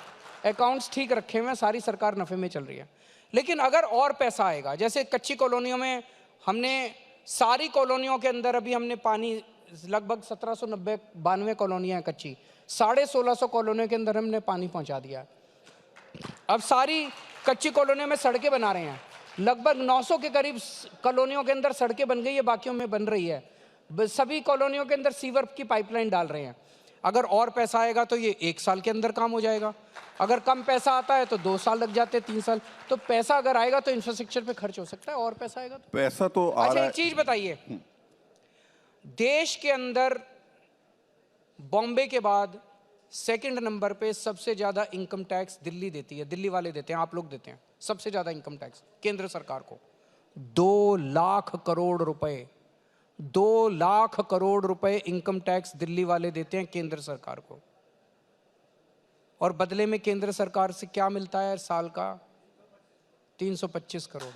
C: अकाउंट्स ठीक रखे हुए हैं, सारी सरकार नफ़े में चल रही है। लेकिन अगर और पैसा आएगा, जैसे कच्ची कॉलोनियों में हमने सारी कॉलोनियों के अंदर अभी हमने पानी, लगभग 1792 कॉलोनियाँ हैं कच्ची, 1650 कॉलोनियों के अंदर हमने पानी पहुँचा दिया है। अब सारी कच्ची कॉलोनियों में सड़कें बना रहे हैं, लगभग 900 के करीब कॉलोनियों के अंदर सड़कें बन गई है, बाकियों में बन रही है। सभी कॉलोनियों के अंदर सीवर की पाइपलाइन डाल रहे हैं। अगर और पैसा आएगा तो ये 1 साल के अंदर काम हो जाएगा, अगर कम पैसा आता है तो 2 साल लग जाते हैं, 3 साल। तो पैसा अगर आएगा तो इंफ्रास्ट्रक्चर पे खर्च हो सकता है, और पैसा आएगा तो
B: पैसा तो आ
C: अच्छा
B: रहा
C: एक चीज बताइए, देश के अंदर बॉम्बे के बाद सेकंड नंबर पे सबसे ज्यादा इनकम टैक्स दिल्ली देती है, दिल्ली वाले देते हैं, आप लोग देते हैं सबसे ज्यादा इनकम टैक्स केंद्र सरकार को। 2 लाख करोड़ रुपए, 2 लाख करोड़ रुपए इनकम टैक्स दिल्ली वाले देते हैं केंद्र सरकार को। और बदले में केंद्र सरकार से क्या मिलता है साल का? 325 करोड़।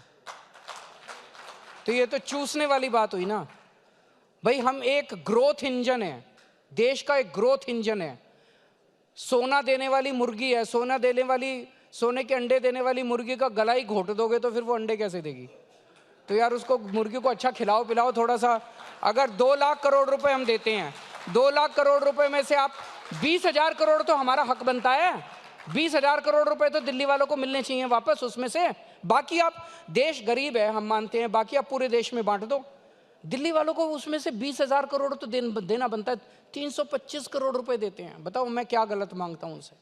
C: तो ये तो चूसने वाली बात हुई ना भाई। हम एक ग्रोथ इंजन है, देश का एक ग्रोथ इंजन है। सोना देने वाली मुर्गी है, सोने के अंडे देने वाली मुर्गी का गला ही घोट दोगे तो फिर वो अंडे कैसे देगी? तो यार उसको, मुर्गी को अच्छा खिलाओ पिलाओ थोड़ा सा। अगर 2 लाख करोड़ रुपए हम देते हैं, 2 लाख करोड़ रुपए में से आप 20,000 करोड़ तो हमारा हक बनता है, 20,000 करोड़ रुपए तो दिल्ली वालों को मिलने चाहिए वापस उसमें से। बाकी आप, देश गरीब है हम मानते हैं, बाकी आप पूरे देश में बांट दो। दिल्ली वालों को उसमें से 20,000 करोड़ तो देना बनता है, 325 करोड़ रुपए देते हैं। बताओ मैं क्या गलत मांगता हूं उनसे?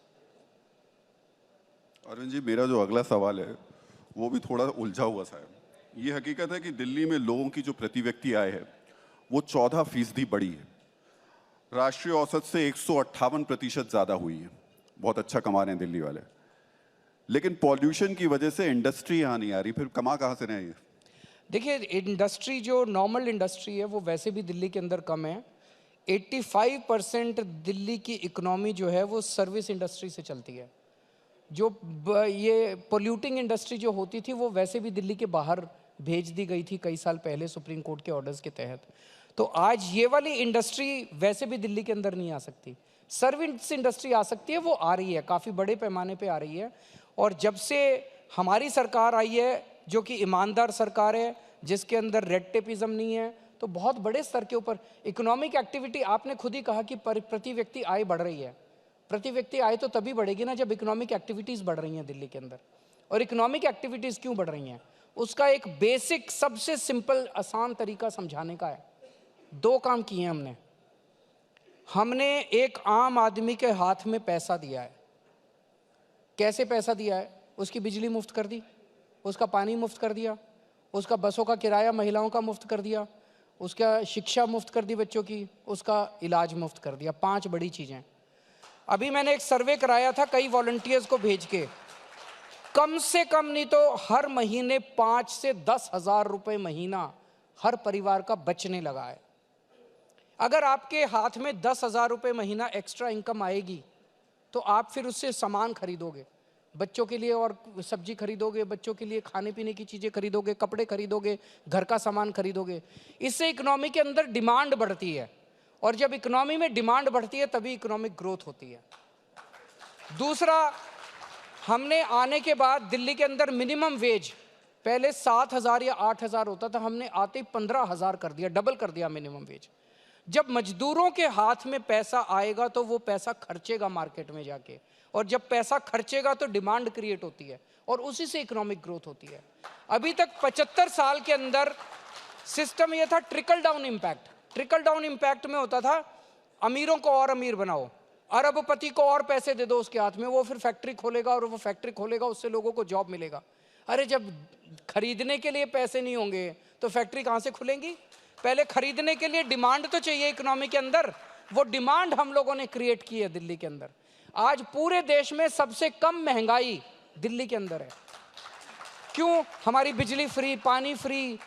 B: अरविंद जी, मेरा जो अगला सवाल है वो भी थोड़ा उलझा हुआ सा है। ये हकीकत है कि दिल्ली में लोगों की जो प्रति व्यक्ति आय है वो 14% बढ़ी है, राष्ट्रीय औसत से 158% ज़्यादा हुई है। बहुत अच्छा कमा रहे हैं दिल्ली वाले, लेकिन पॉल्यूशन की वजह से इंडस्ट्री यहाँ नहीं आ रही, फिर कमा कहाँ से रहे हैं?
C: देखिए, इंडस्ट्री जो नॉर्मल इंडस्ट्री है वो वैसे भी दिल्ली के अंदर कम है। 85% दिल्ली की इकोनॉमी जो है वो सर्विस इंडस्ट्री से चलती है। जो ये पोल्यूटिंग इंडस्ट्री जो होती थी वो वैसे भी दिल्ली के बाहर भेज दी गई थी कई साल पहले सुप्रीम कोर्ट के ऑर्डर्स के तहत। तो आज ये वाली इंडस्ट्री वैसे भी दिल्ली के अंदर नहीं आ सकती। सर्विस इंडस्ट्री आ सकती है, वो आ रही है, काफ़ी बड़े पैमाने पे आ रही है। और जब से हमारी सरकार आई है, जो कि ईमानदार सरकार है, जिसके अंदर रेड टेपिज्म नहीं है, तो बहुत बड़े स्तर के ऊपर इकोनॉमिक एक्टिविटी, आपने खुद ही कहा कि प्रति व्यक्ति आय बढ़ रही है। प्रति व्यक्ति आय तो तभी बढ़ेगी ना जब इकोनॉमिक एक्टिविटीज़ बढ़ रही हैं दिल्ली के अंदर। और इकोनॉमिक एक्टिविटीज़ क्यों बढ़ रही हैं, उसका एक बेसिक, सबसे सिंपल आसान तरीका समझाने का है। 2 काम किए हैं हमने एक आम आदमी के हाथ में पैसा दिया है। कैसे पैसा दिया है? उसकी बिजली मुफ्त कर दी, उसका पानी मुफ्त कर दिया, उसका बसों का किराया महिलाओं का मुफ्त कर दिया, उसका शिक्षा मुफ्त कर दी बच्चों की, उसका इलाज मुफ्त कर दिया। 5 बड़ी चीज़ें। अभी मैंने एक सर्वे कराया था कई वॉलंटियर्स को भेज के, कम से कम नहीं तो हर महीने 5 से 10 हज़ार रुपये महीना हर परिवार का बचने लगा है। अगर आपके हाथ में 10 हज़ार रुपये महीना एक्स्ट्रा इनकम आएगी तो आप फिर उससे सामान खरीदोगे, बच्चों के लिए और सब्जी खरीदोगे, बच्चों के लिए खाने पीने की चीज़ें खरीदोगे, कपड़े खरीदोगे, घर का सामान खरीदोगे। इससे इकोनॉमी के अंदर डिमांड बढ़ती है, और जब इकोनॉमी में डिमांड बढ़ती है तभी इकोनॉमिक ग्रोथ होती है। दूसरा, हमने आने के बाद दिल्ली के अंदर मिनिमम वेज पहले 7,000 या 8,000 होता था, हमने आते ही 15,000 कर दिया, डबल कर दिया मिनिमम वेज। जब मजदूरों के हाथ में पैसा आएगा तो वो पैसा खर्चेगा मार्केट में जाके, और जब पैसा खर्चेगा तो डिमांड क्रिएट होती है और उसी से इकोनॉमिक ग्रोथ होती है। अभी तक 75 साल के अंदर सिस्टम ये था trickle down impact. Trickle down impact में होता था अमीरों को और अमीर बनाओ, अरबपति को और पैसे दे दो उसके हाथ में, वो फिर फैक्ट्री खोलेगा और वो फैक्ट्री खोलेगा, उससे लोगों को जॉब मिलेगा। अरे जब खरीदने के लिए पैसे नहीं होंगे तो फैक्ट्री कहाँ से खुलेंगी? पहले खरीदने के लिए डिमांड तो चाहिए इकोनॉमी के अंदर, वो डिमांड हम लोगों ने क्रिएट की है दिल्ली के अंदर। आज पूरे देश में सबसे कम महंगाई दिल्ली के अंदर है। क्यों? हमारी बिजली फ्री, पानी फ्री,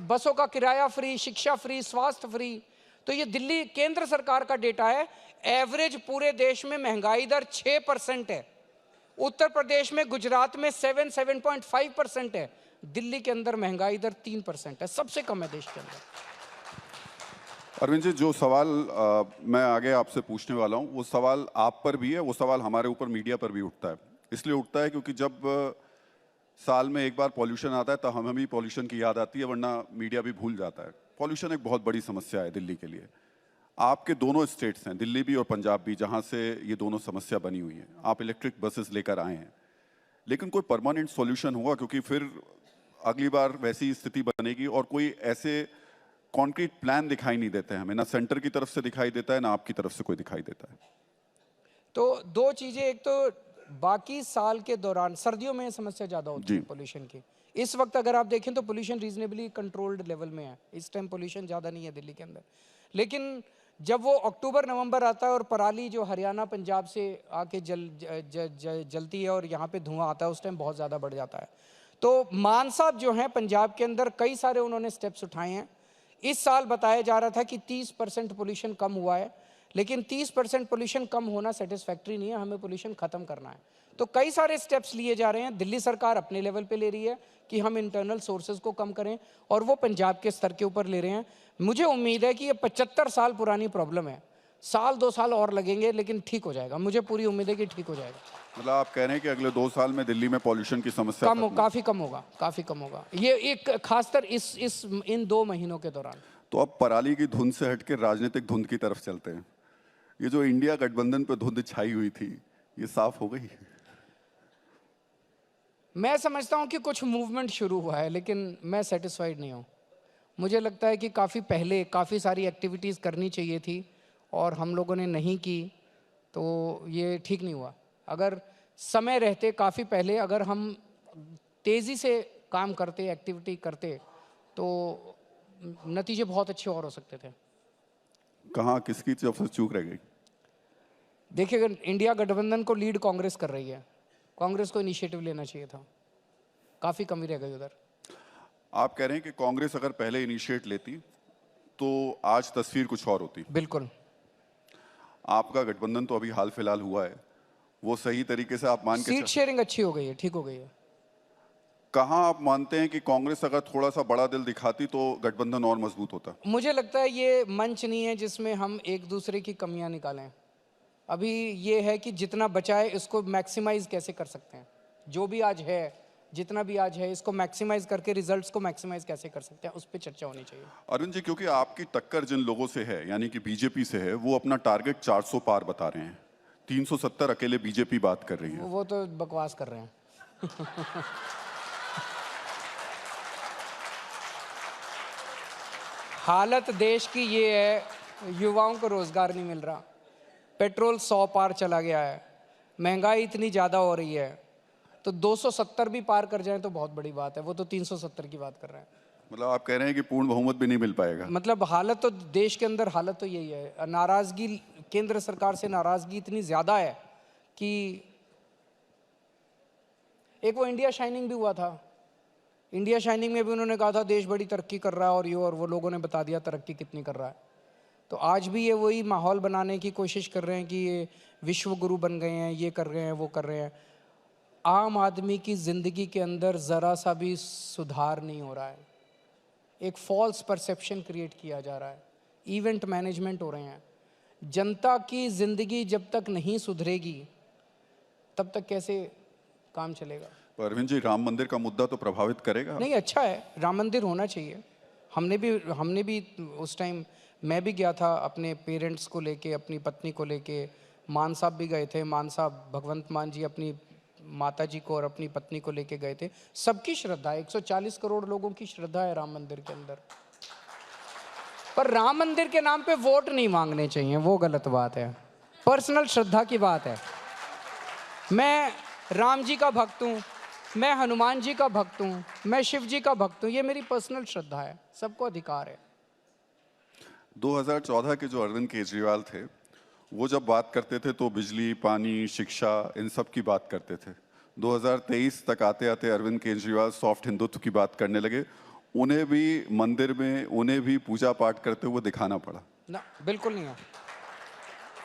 C: बसों का किराया फ्री, शिक्षा फ्री, स्वास्थ्य फ्री। तो ये दिल्ली केंद्र सरकार का डेटा है। एवरेज पूरे देश में महंगाई दर 6% है। उत्तर प्रदेश में, गुजरात में 7.5% है। दिल्ली के अंदर महंगाई दर 3% है, सबसे कम है देश के अंदर।
B: अरविंद जी, जो सवाल मैं आगे आपसे पूछने वाला हूँ, वो सवाल आप पर भी है, वो सवाल हमारे ऊपर मीडिया पर भी उठता है। इसलिए उठता है क्योंकि जब साल में एक बार पॉल्यूशन आता है तो हमें भी पॉल्यूशन की याद आती है, वरना मीडिया भी भूल जाता है। पॉल्यूशन एक बहुत बड़ी समस्या है दिल्ली के लिए। आपके दोनों स्टेट्स हैं, दिल्ली भी और पंजाब भी, जहाँ से ये दोनों समस्या बनी हुई है। आप इलेक्ट्रिक बसेस लेकर आए हैं, लेकिन कोई परमानेंट सॉल्यूशन होगा? क्योंकि फिर अगली बार वैसी स्थिति बनेगी और कोई ऐसे कॉन्क्रीट प्लान दिखाई नहीं देते हैं हमें, ना सेंटर की तरफ से दिखाई देता है, ना आपकी तरफ से कोई दिखाई देता है।
C: तो दो चीजें, एक तो बाकी साल के दौरान सर्दियों में समस्या ज़्यादा होती है पोल्यूशन की। इस वक्त अगर आप देखें तो पोल्यूशन रीजनेबली कंट्रोल्ड लेवल में है। इस टाइम पोल्यूशन ज़्यादा नहीं है दिल्ली के अंदर। लेकिन जब वो अक्टूबर नवंबर आता है और पराली जो हरियाणा पंजाब से आके जलती है और यहाँ पे धुआं आता है, उस टाइम बहुत ज़्यादा बढ़ जाता है। तो मान साहब जो हैं पंजाब के अंदर, कई सारे उन्होंने स्टेप्स उठाए हैं। इस साल बताया जा रहा था कि 30% पोल्यूशन कम हुआ है, लेकिन 30% पोल्यूशन कम होना सेटिस्फैक्ट्री नहीं है, हमें पोल्यूशन खत्म करना है। तो कई सारे स्टेप्स लिए जा रहे हैं। दिल्ली सरकार अपने लेवल पे ले रही है कि हम इंटरनल सोर्सेज को कम करें, और वो पंजाब के स्तर के ऊपर ले रहे हैं। मुझे उम्मीद है कि ये 75 साल पुरानी प्रॉब्लम है, साल 2 साल और लगेंगे लेकिन ठीक हो जाएगा। मुझे पूरी उम्मीद है कि ठीक हो जाएगा।
B: मतलब आप कह रहे हैं कि अगले 2 साल में दिल्ली में पॉल्यूशन की समस्या
C: काफ़ी कम होगा, काफ़ी कम होगा। ये एक खासकर इन 2 महीनों के दौरान।
B: तो अब पराली की धुंध से हट के राजनीतिक धुंध की तरफ चलते हैं। ये जो इंडिया गठबंधन पे धुंध छाई हुई थी, ये साफ हो गई?
C: मैं समझता हूँ कि कुछ मूवमेंट शुरू हुआ है, लेकिन मैं सेटिस्फाइड नहीं हूँ। मुझे लगता है कि काफ़ी पहले काफ़ी सारी एक्टिविटीज़ करनी चाहिए थी और हम लोगों ने नहीं की, तो ये ठीक नहीं हुआ। अगर समय रहते काफ़ी पहले अगर हम तेज़ी से काम करते, एक्टिविटी करते, तो नतीजे बहुत अच्छे और हो सकते थे।
B: कहाँ किसकी तरफ से चूक रह गई?
C: देखिए, इंडिया गठबंधन को लीड कांग्रेस कर रही है, कांग्रेस को इनिशिएटिव लेना चाहिए था, काफ़ी कमी रह गई उधर।
B: आप कह रहे हैं कि कांग्रेस अगर पहले इनिशिएट लेती तो आज तस्वीर कुछ और होती?
C: बिल्कुल।
B: आपका गठबंधन तो अभी हाल फिलहाल हुआ है, वो सही तरीके से आप मान के
C: सीट शेयरिंग अच्छी हो गई है, ठीक हो गई है।
B: कहाँ आप मानते हैं कि कांग्रेस अगर थोड़ा सा बड़ा दिल दिखाती तो गठबंधन और मजबूत होता?
C: मुझे लगता है ये मंच नहीं है जिसमें हम एक दूसरे की कमियां निकालें। अभी ये है कि जितना बचा है इसको मैक्सिमाइज कैसे कर सकते हैं, जो भी आज है, जितना भी आज है, इसको मैक्सिमाइज करके रिजल्ट्स को मैक्सिमाइज कैसे कर सकते हैं, उस पर चर्चा होनी चाहिए।
B: अरुण जी, क्योंकि आपकी टक्कर जिन लोगों से है, यानी कि बीजेपी से है, वो अपना टारगेट 400 पार बता रहे हैं। 370 अकेले बीजेपी बात कर रही है।
C: वो तो बकवास कर रहे हैं। हालत देश की ये है, युवाओं को रोजगार नहीं मिल रहा, पेट्रोल 100 पार चला गया है, महंगाई इतनी ज़्यादा हो रही है, तो 270 भी पार कर जाए तो बहुत बड़ी बात है। वो तो 370 की बात कर रहे हैं।
B: मतलब आप कह रहे हैं कि पूर्ण बहुमत भी नहीं मिल पाएगा?
C: मतलब हालत तो देश के अंदर, हालत तो यही है। नाराजगी, केंद्र सरकार से नाराजगी इतनी ज़्यादा है कि एक वो इंडिया शाइनिंग भी हुआ था। इंडिया शाइनिंग में भी उन्होंने कहा था देश बड़ी तरक्की कर रहा है और ये, और वो लोगों ने बता दिया तरक्की कितनी कर रहा है। तो आज भी ये वही माहौल बनाने की कोशिश कर रहे हैं कि ये विश्व गुरु बन गए हैं, ये कर रहे हैं, वो कर रहे हैं। आम आदमी की ज़िंदगी के अंदर ज़रा सा भी सुधार नहीं हो रहा है। एक फॉल्स परसेप्शन क्रिएट किया जा रहा है, इवेंट मैनेजमेंट हो रहे हैं। जनता की ज़िंदगी जब तक नहीं सुधरेगी तब तक कैसे काम चलेगा?
B: अरविंद जी, राम मंदिर का मुद्दा तो प्रभावित करेगा?
C: नहीं, अच्छा है, राम मंदिर होना चाहिए। हमने भी उस टाइम, मैं भी गया था अपने पेरेंट्स को लेके, अपनी पत्नी को लेके। मान साहब भी गए थे, मान साहब भगवंत मान जी अपनी माता जी को और अपनी पत्नी को लेके गए थे। सबकी श्रद्धा है, 140 करोड़ लोगों की श्रद्धा है राम मंदिर के अंदर। पर राम मंदिर के नाम पे वोट नहीं मांगने चाहिए, वो गलत बात है। पर्सनल श्रद्धा की बात है। मैं राम जी का भक्त हूँ, मैं हनुमान जी का भक्त हूँ, मैं शिव जी का भक्त हूँ, ये मेरी पर्सनल श्रद्धा है, सबको अधिकार है।
B: 2014 के जो अरविंद केजरीवाल थे, वो जब बात करते थे तो बिजली, पानी, शिक्षा, इन सब की बात करते थे। 2023 तक आते आते अरविंद केजरीवाल सॉफ्ट हिंदुत्व की बात करने लगे। उन्हें भी मंदिर में, उन्हें भी पूजा पाठ करते हुए दिखाना पड़ा।
C: ना, बिल्कुल नहीं हो।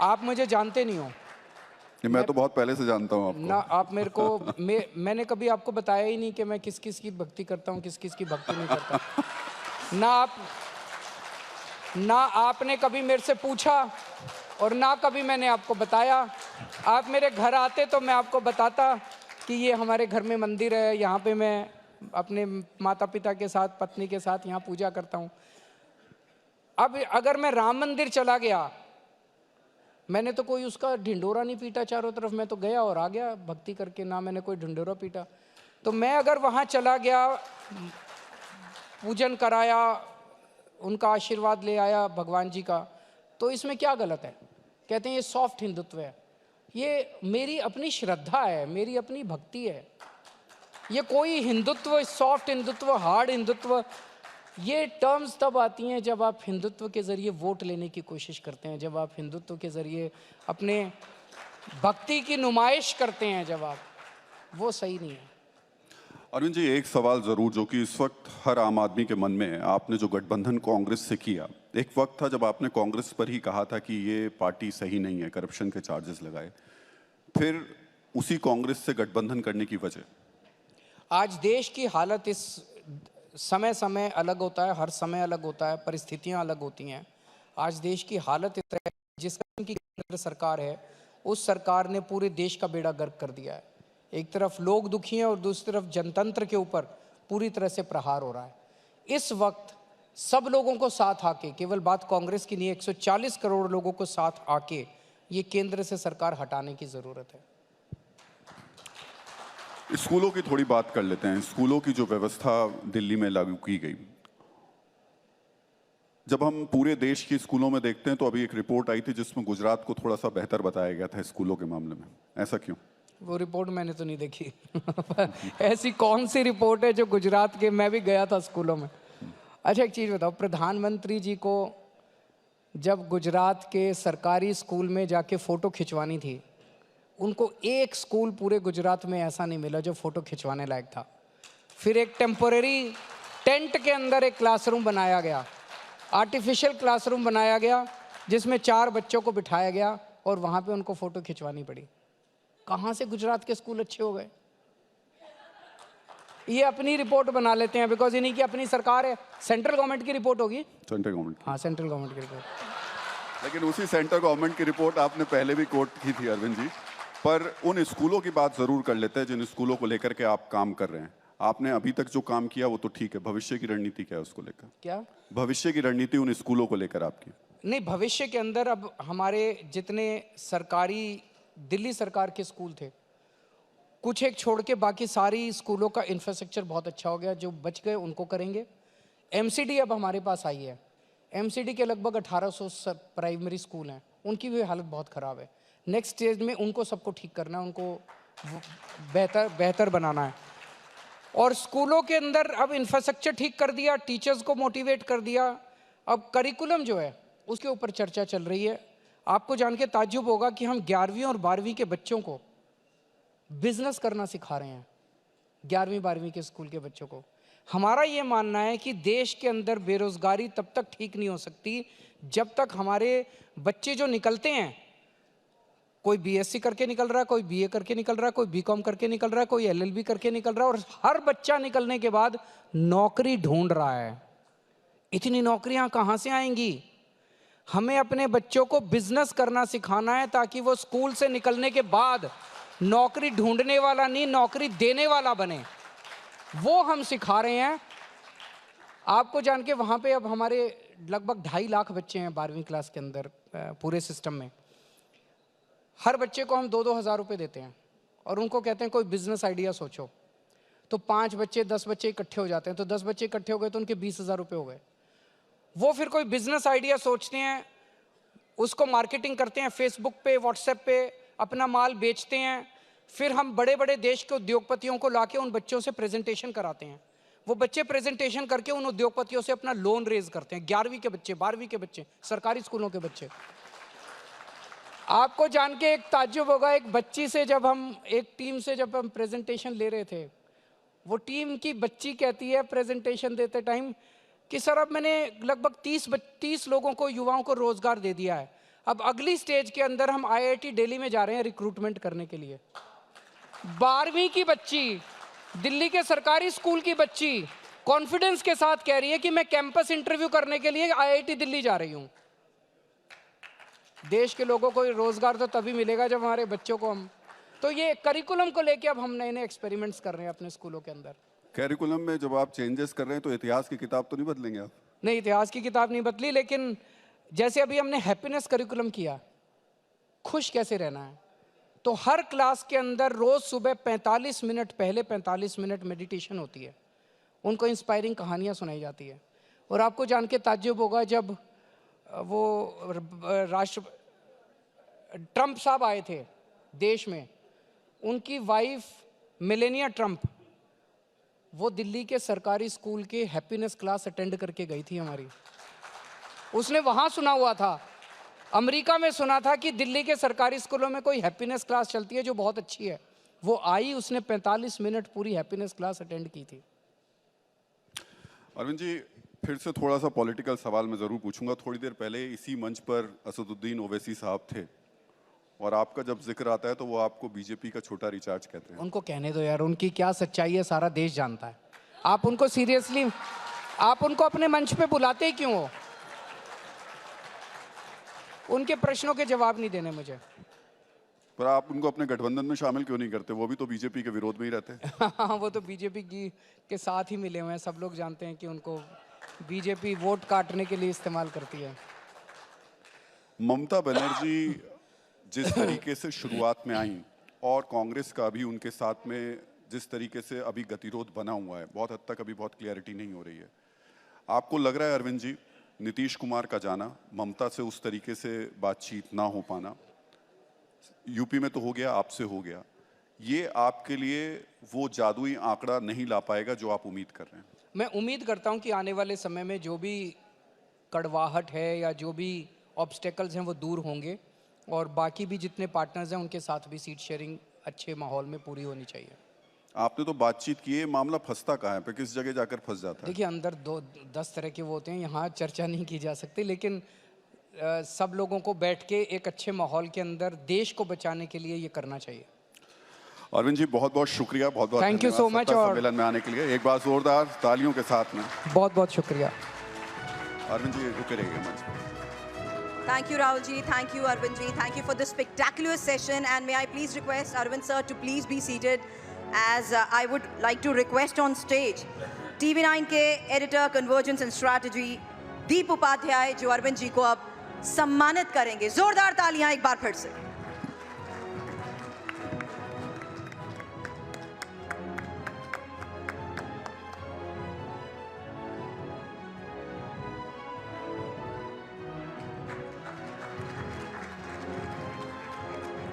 C: आप मुझे जानते नहीं हो।
B: मैं तो बहुत पहले से जानता हूँ
C: ना,
B: आपको।
C: आप मेरे को मैंने कभी आपको बताया ही नहीं कि मैं किस किस की भक्ति करता हूँ, किस किस की भक्ति नहीं करता। ना आपने कभी मेरे से पूछा और ना कभी मैंने आपको बताया। आप मेरे घर आते तो मैं आपको बताता कि ये हमारे घर में मंदिर है, यहाँ पे मैं अपने माता पिता के साथ, पत्नी के साथ यहाँ पूजा करता हूँ। अब अगर मैं राम मंदिर चला गया, मैंने तो कोई उसका ढिंडोरा नहीं पीटा चारों तरफ, मैं तो गया और आ गया भक्ति करके, ना मैंने कोई ढिंडोरा पीटा। तो मैं अगर वहाँ चला गया, पूजन कराया, उनका आशीर्वाद ले आया भगवान जी का, तो इसमें क्या गलत है? कहते हैं ये सॉफ्ट हिंदुत्व है। ये मेरी अपनी श्रद्धा है, मेरी अपनी भक्ति है। ये कोई हिंदुत्व, सॉफ्ट हिंदुत्व, हार्ड हिंदुत्व, ये टर्म्स तब आती हैं जब आप हिंदुत्व के ज़रिए वोट लेने की कोशिश करते हैं, जब आप हिंदुत्व के ज़रिए अपने भक्ति की नुमाइश करते हैं, जब आप, वो सही नहीं है।
B: अरविंद जी, एक सवाल जरूर जो कि इस वक्त हर आम आदमी के मन में है। आपने जो गठबंधन कांग्रेस से किया, एक वक्त था जब आपने कांग्रेस पर ही कहा था कि ये पार्टी सही नहीं है, करप्शन के चार्जेस लगाए, फिर उसी कांग्रेस से गठबंधन करने की वजह?
C: आज देश की हालत इस समय समय अलग होता है, हर समय अलग होता है, परिस्थितियां अलग होती हैं। आज देश की हालत इस तरह, जिस तरह की केंद्र सरकार है, उस सरकार ने पूरे देश का बेड़ा गर्क कर दिया है। एक तरफ लोग दुखी हैं और दूसरी तरफ जनतंत्र के ऊपर पूरी तरह से प्रहार हो रहा है। इस वक्त सब लोगों को साथ आके, केवल बात कांग्रेस की नहीं है, 140 करोड़ लोगों को साथ आके ये केंद्र से सरकार हटाने की ज़रूरत है।
B: स्कूलों की थोड़ी बात कर लेते हैं। स्कूलों की जो व्यवस्था दिल्ली में लागू की गई, जब हम पूरे देश के स्कूलों में देखते हैं तो अभी एक रिपोर्ट आई थी जिसमें गुजरात को थोड़ा सा बेहतर बताया गया था स्कूलों के मामले में। ऐसा क्यों?
C: वो रिपोर्ट मैंने तो नहीं देखी। ऐसी कौन सी रिपोर्ट है जो गुजरात के, मैं भी गया था स्कूलों में। अच्छा एक चीज़ बताओ, प्रधानमंत्री जी को जब गुजरात के सरकारी स्कूल में जाके फ़ोटो खिंचवानी थी, उनको एक स्कूल पूरे गुजरात में ऐसा नहीं मिला जो फ़ोटो खिंचवाने लायक था। फिर एक टेम्पोरेरी टेंट के अंदर एक क्लासरूम बनाया गया, आर्टिफिशियल क्लासरूम बनाया गया, जिसमें 4 बच्चों को बिठाया गया और वहाँ पे उनको फ़ोटो खिंचवानी पड़ी। कहाँ से गुजरात के स्कूल अच्छे हो गए? ये अपनी रिपोर्ट बना लेते हैं, बिकॉज इन्हीं की अपनी सरकार है। सेंट्रल गवर्नमेंट की रिपोर्ट होगी,
B: सेंट्रल गवर्नमेंट।
C: हाँ सेंट्रल गवर्नमेंट की रिपोर्ट।
B: लेकिन उसी सेंट्रल गवर्नमेंट की रिपोर्ट आपने पहले भी कोट की थी अरविंद जी। पर उन स्कूलों की बात जरूर कर लेते हैं जिन स्कूलों को लेकर के आप काम कर रहे हैं। आपने अभी तक जो काम किया वो तो ठीक है, भविष्य की रणनीति क्या है उसको लेकर?
C: क्या
B: भविष्य की रणनीति उन स्कूलों को लेकर आपकी?
C: नहीं, भविष्य के अंदर अब हमारे जितने सरकारी दिल्ली सरकार के स्कूल थे, कुछ एक छोड़ के बाकी सारी स्कूलों का इंफ्रास्ट्रक्चर बहुत अच्छा हो गया। जो बच गए उनको करेंगे। एमसीडी अब हमारे पास आई है। एमसीडी के लगभग 1800 प्राइमरी स्कूल हैं, उनकी भी हालत बहुत ख़राब है। नेक्स्ट स्टेज में उनको सबको ठीक करना है, उनको बेहतर बनाना है। और स्कूलों के अंदर अब इंफ्रास्ट्रक्चर ठीक कर दिया, टीचर्स को मोटिवेट कर दिया। अब करिकुलम जो है उसके ऊपर चर्चा चल रही है। आपको जान के ताज्जुब होगा कि हम 11वीं और 12वीं के बच्चों को बिजनेस करना सिखा रहे हैं। 11वीं 12वीं के स्कूल के बच्चों को। हमारा ये मानना है कि देश के अंदर बेरोजगारी तब तक ठीक नहीं हो सकती जब तक हमारे बच्चे जो निकलते हैं, कोई बीएससी करके निकल रहा है, कोई बीए करके निकल रहा है, कोई बीकॉम करके निकल रहा है, कोई एलएलबी करके निकल रहा है, और हर बच्चा निकलने के बाद नौकरी ढूंढ रहा है। इतनी नौकरियां कहां से आएंगी? हमें अपने बच्चों को बिजनेस करना सिखाना है ताकि वो स्कूल से निकलने के बाद नौकरी ढूंढने वाला नहीं, नौकरी देने वाला बने। वो हम सिखा रहे हैं। आपको जान के वहाँ पे अब हमारे लगभग 2.5 लाख बच्चे हैं 12वीं क्लास के अंदर पूरे सिस्टम में। हर बच्चे को हम 2-2 हज़ार रुपये देते हैं और उनको कहते हैं कोई बिजनेस आइडिया सोचो। तो 5 बच्चे 10 बच्चे इकट्ठे हो जाते हैं, तो 10 बच्चे इकट्ठे हो गए तो उनके 20,000 रुपये हो गए। वो फिर कोई बिजनेस आइडिया सोचते हैं, उसको मार्केटिंग करते हैं, फेसबुक पे, व्हाट्सएप पे अपना माल बेचते हैं, फिर हम बड़े बड़े देश के उद्योगपतियों को लाके उन बच्चों से प्रेजेंटेशन कराते हैं। वो बच्चे प्रेजेंटेशन करके उन उद्योगपतियों से अपना लोन रेज करते हैं। 11वीं के बच्चे, 12वीं के बच्चे, सरकारी स्कूलों के बच्चे। आपको जान के एक ताज्जुब होगा, एक बच्ची से जब हम एक टीम से जब हम प्रेजेंटेशन ले रहे थे, वो टीम की बच्ची कहती है प्रेजेंटेशन देते टाइम कि सर अब मैंने लगभग 30 लोगों को, युवाओं को रोजगार दे दिया है, अब अगली स्टेज के अंदर हम IIT दिल्ली में जा रहे हैं रिक्रूटमेंट करने के लिए। 12वीं की बच्ची, दिल्ली के सरकारी स्कूल की बच्ची कॉन्फिडेंस के साथ कह रही है कि मैं कैंपस इंटरव्यू करने के लिए IIT दिल्ली जा रही हूं। देश के लोगों को रोजगार तो तभी मिलेगा जब हमारे बच्चों को हम, तो ये करिकुलम को लेके अब हम नए नए एक्सपेरिमेंट्स कर रहे हैं अपने स्कूलों के अंदर।
B: करिकुलम में जब आप चेंजेस कर रहे हैं तो इतिहास की किताब तो नहीं बदलेंगे आप?
C: नहीं, इतिहास की किताब नहीं बदली, लेकिन जैसे अभी हमने हैप्पीनेस करिकुलम किया, खुश कैसे रहना है, तो हर क्लास के अंदर रोज सुबह 45 मिनट पहले 45 मिनट मेडिटेशन होती है, उनको इंस्पायरिंग कहानियां सुनाई जाती है। और आपको जान के ताज्जुब होगा, जब वो ट्रंप साहब आए थे देश में, उनकी वाइफ मेलेनिया ट्रंप, वो दिल्ली के सरकारी स्कूल के हैप्पीनेस क्लास अटेंड करके गई थी हमारी। उसने वहाँ सुना हुआ था, अमेरिका में सुना था कि दिल्ली के सरकारी स्कूलों में कोई हैप्पीनेस क्लास चलती है जो बहुत अच्छी है। वो आई, उसने 45 मिनट पूरी हैप्पीनेस क्लास अटेंड की थी।
B: अरविंद जी, फिर से थोड़ा सा पॉलिटिकल सवाल मैं ज़रूर पूछूंगा। थोड़ी देर पहले इसी मंच पर असदुद्दीन ओवैसी साहब थे और आपका जब जिक्र आता है तो वो आपको बीजेपी का छोटा रिचार्ज कहते हैं।
C: उनको कहने दो यार, उनकी क्या सच्चाई है सारा देश जानता है। आप उनको सीरियसली, आप उनको अपने मंच पे बुलाते ही क्यों हो? उनके प्रश्नों के जवाब नहीं देने मुझे।
B: पर आप उनको अपने गठबंधन में शामिल क्यों नहीं करते? वो भी तो बीजेपी के विरोध में ही रहते हैं।
C: हाँ, वो तो बीजेपी के साथ ही मिले हुए हैं। सब लोग जानते हैं कि उनको बीजेपी वोट काटने के लिए इस्तेमाल करती है।
B: ममता बनर्जी जिस तरीके से शुरुआत में आई और कांग्रेस का भी उनके साथ में जिस तरीके से अभी गतिरोध बना हुआ है, बहुत हद तक अभी बहुत क्लियरिटी नहीं हो रही है। आपको लग रहा है अरविंद जी, नीतीश कुमार का जाना, ममता से उस तरीके से बातचीत ना हो पाना, यूपी में तो हो गया, आपसे हो गया, ये आपके लिए वो जादुई आंकड़ा नहीं ला पाएगा जो आप उम्मीद कर रहे हैं?
C: मैं उम्मीद करता हूं कि आने वाले समय में जो भी कड़वाहट है या जो भी ऑब्स्टेकल्स हैं वो दूर होंगे, और बाकी भी जितने पार्टनर्स हैं उनके साथ भी सीट शेयरिंग अच्छे माहौल में पूरी होनी चाहिए।
B: आपने तो बातचीत की है, मामला फंसता कहाँ है, पे किस जगह जाकर फंस जाता है?
C: देखिए, अंदर 10 तरह के वो होते हैं, यहाँ चर्चा नहीं की जा सकती, लेकिन सब लोगों को बैठ के एक अच्छे माहौल के अंदर देश को बचाने के लिए ये करना चाहिए।
B: अरविंद जी, बहुत बहुत शुक्रिया, बहुत बहुत
C: थैंक यू सो मच। और
B: सम्मेलन में आने के लिए एक बार जोरदार तालियों के साथ में
C: बहुत बहुत शुक्रिया।
B: अरविंद जी रुके रहिए मंच पर।
A: Thank you, Rahul ji. Thank you, Arvind ji. Thank you for this spectacular session. And may I please request Arvind sir to please be seated, as I would like to request on stage TV9 के editor Convergence and Strategy दीप उपाध्याय, जो अरविंद जी को अब सम्मानित करेंगे। जोरदार तालियां एक बार फिर से।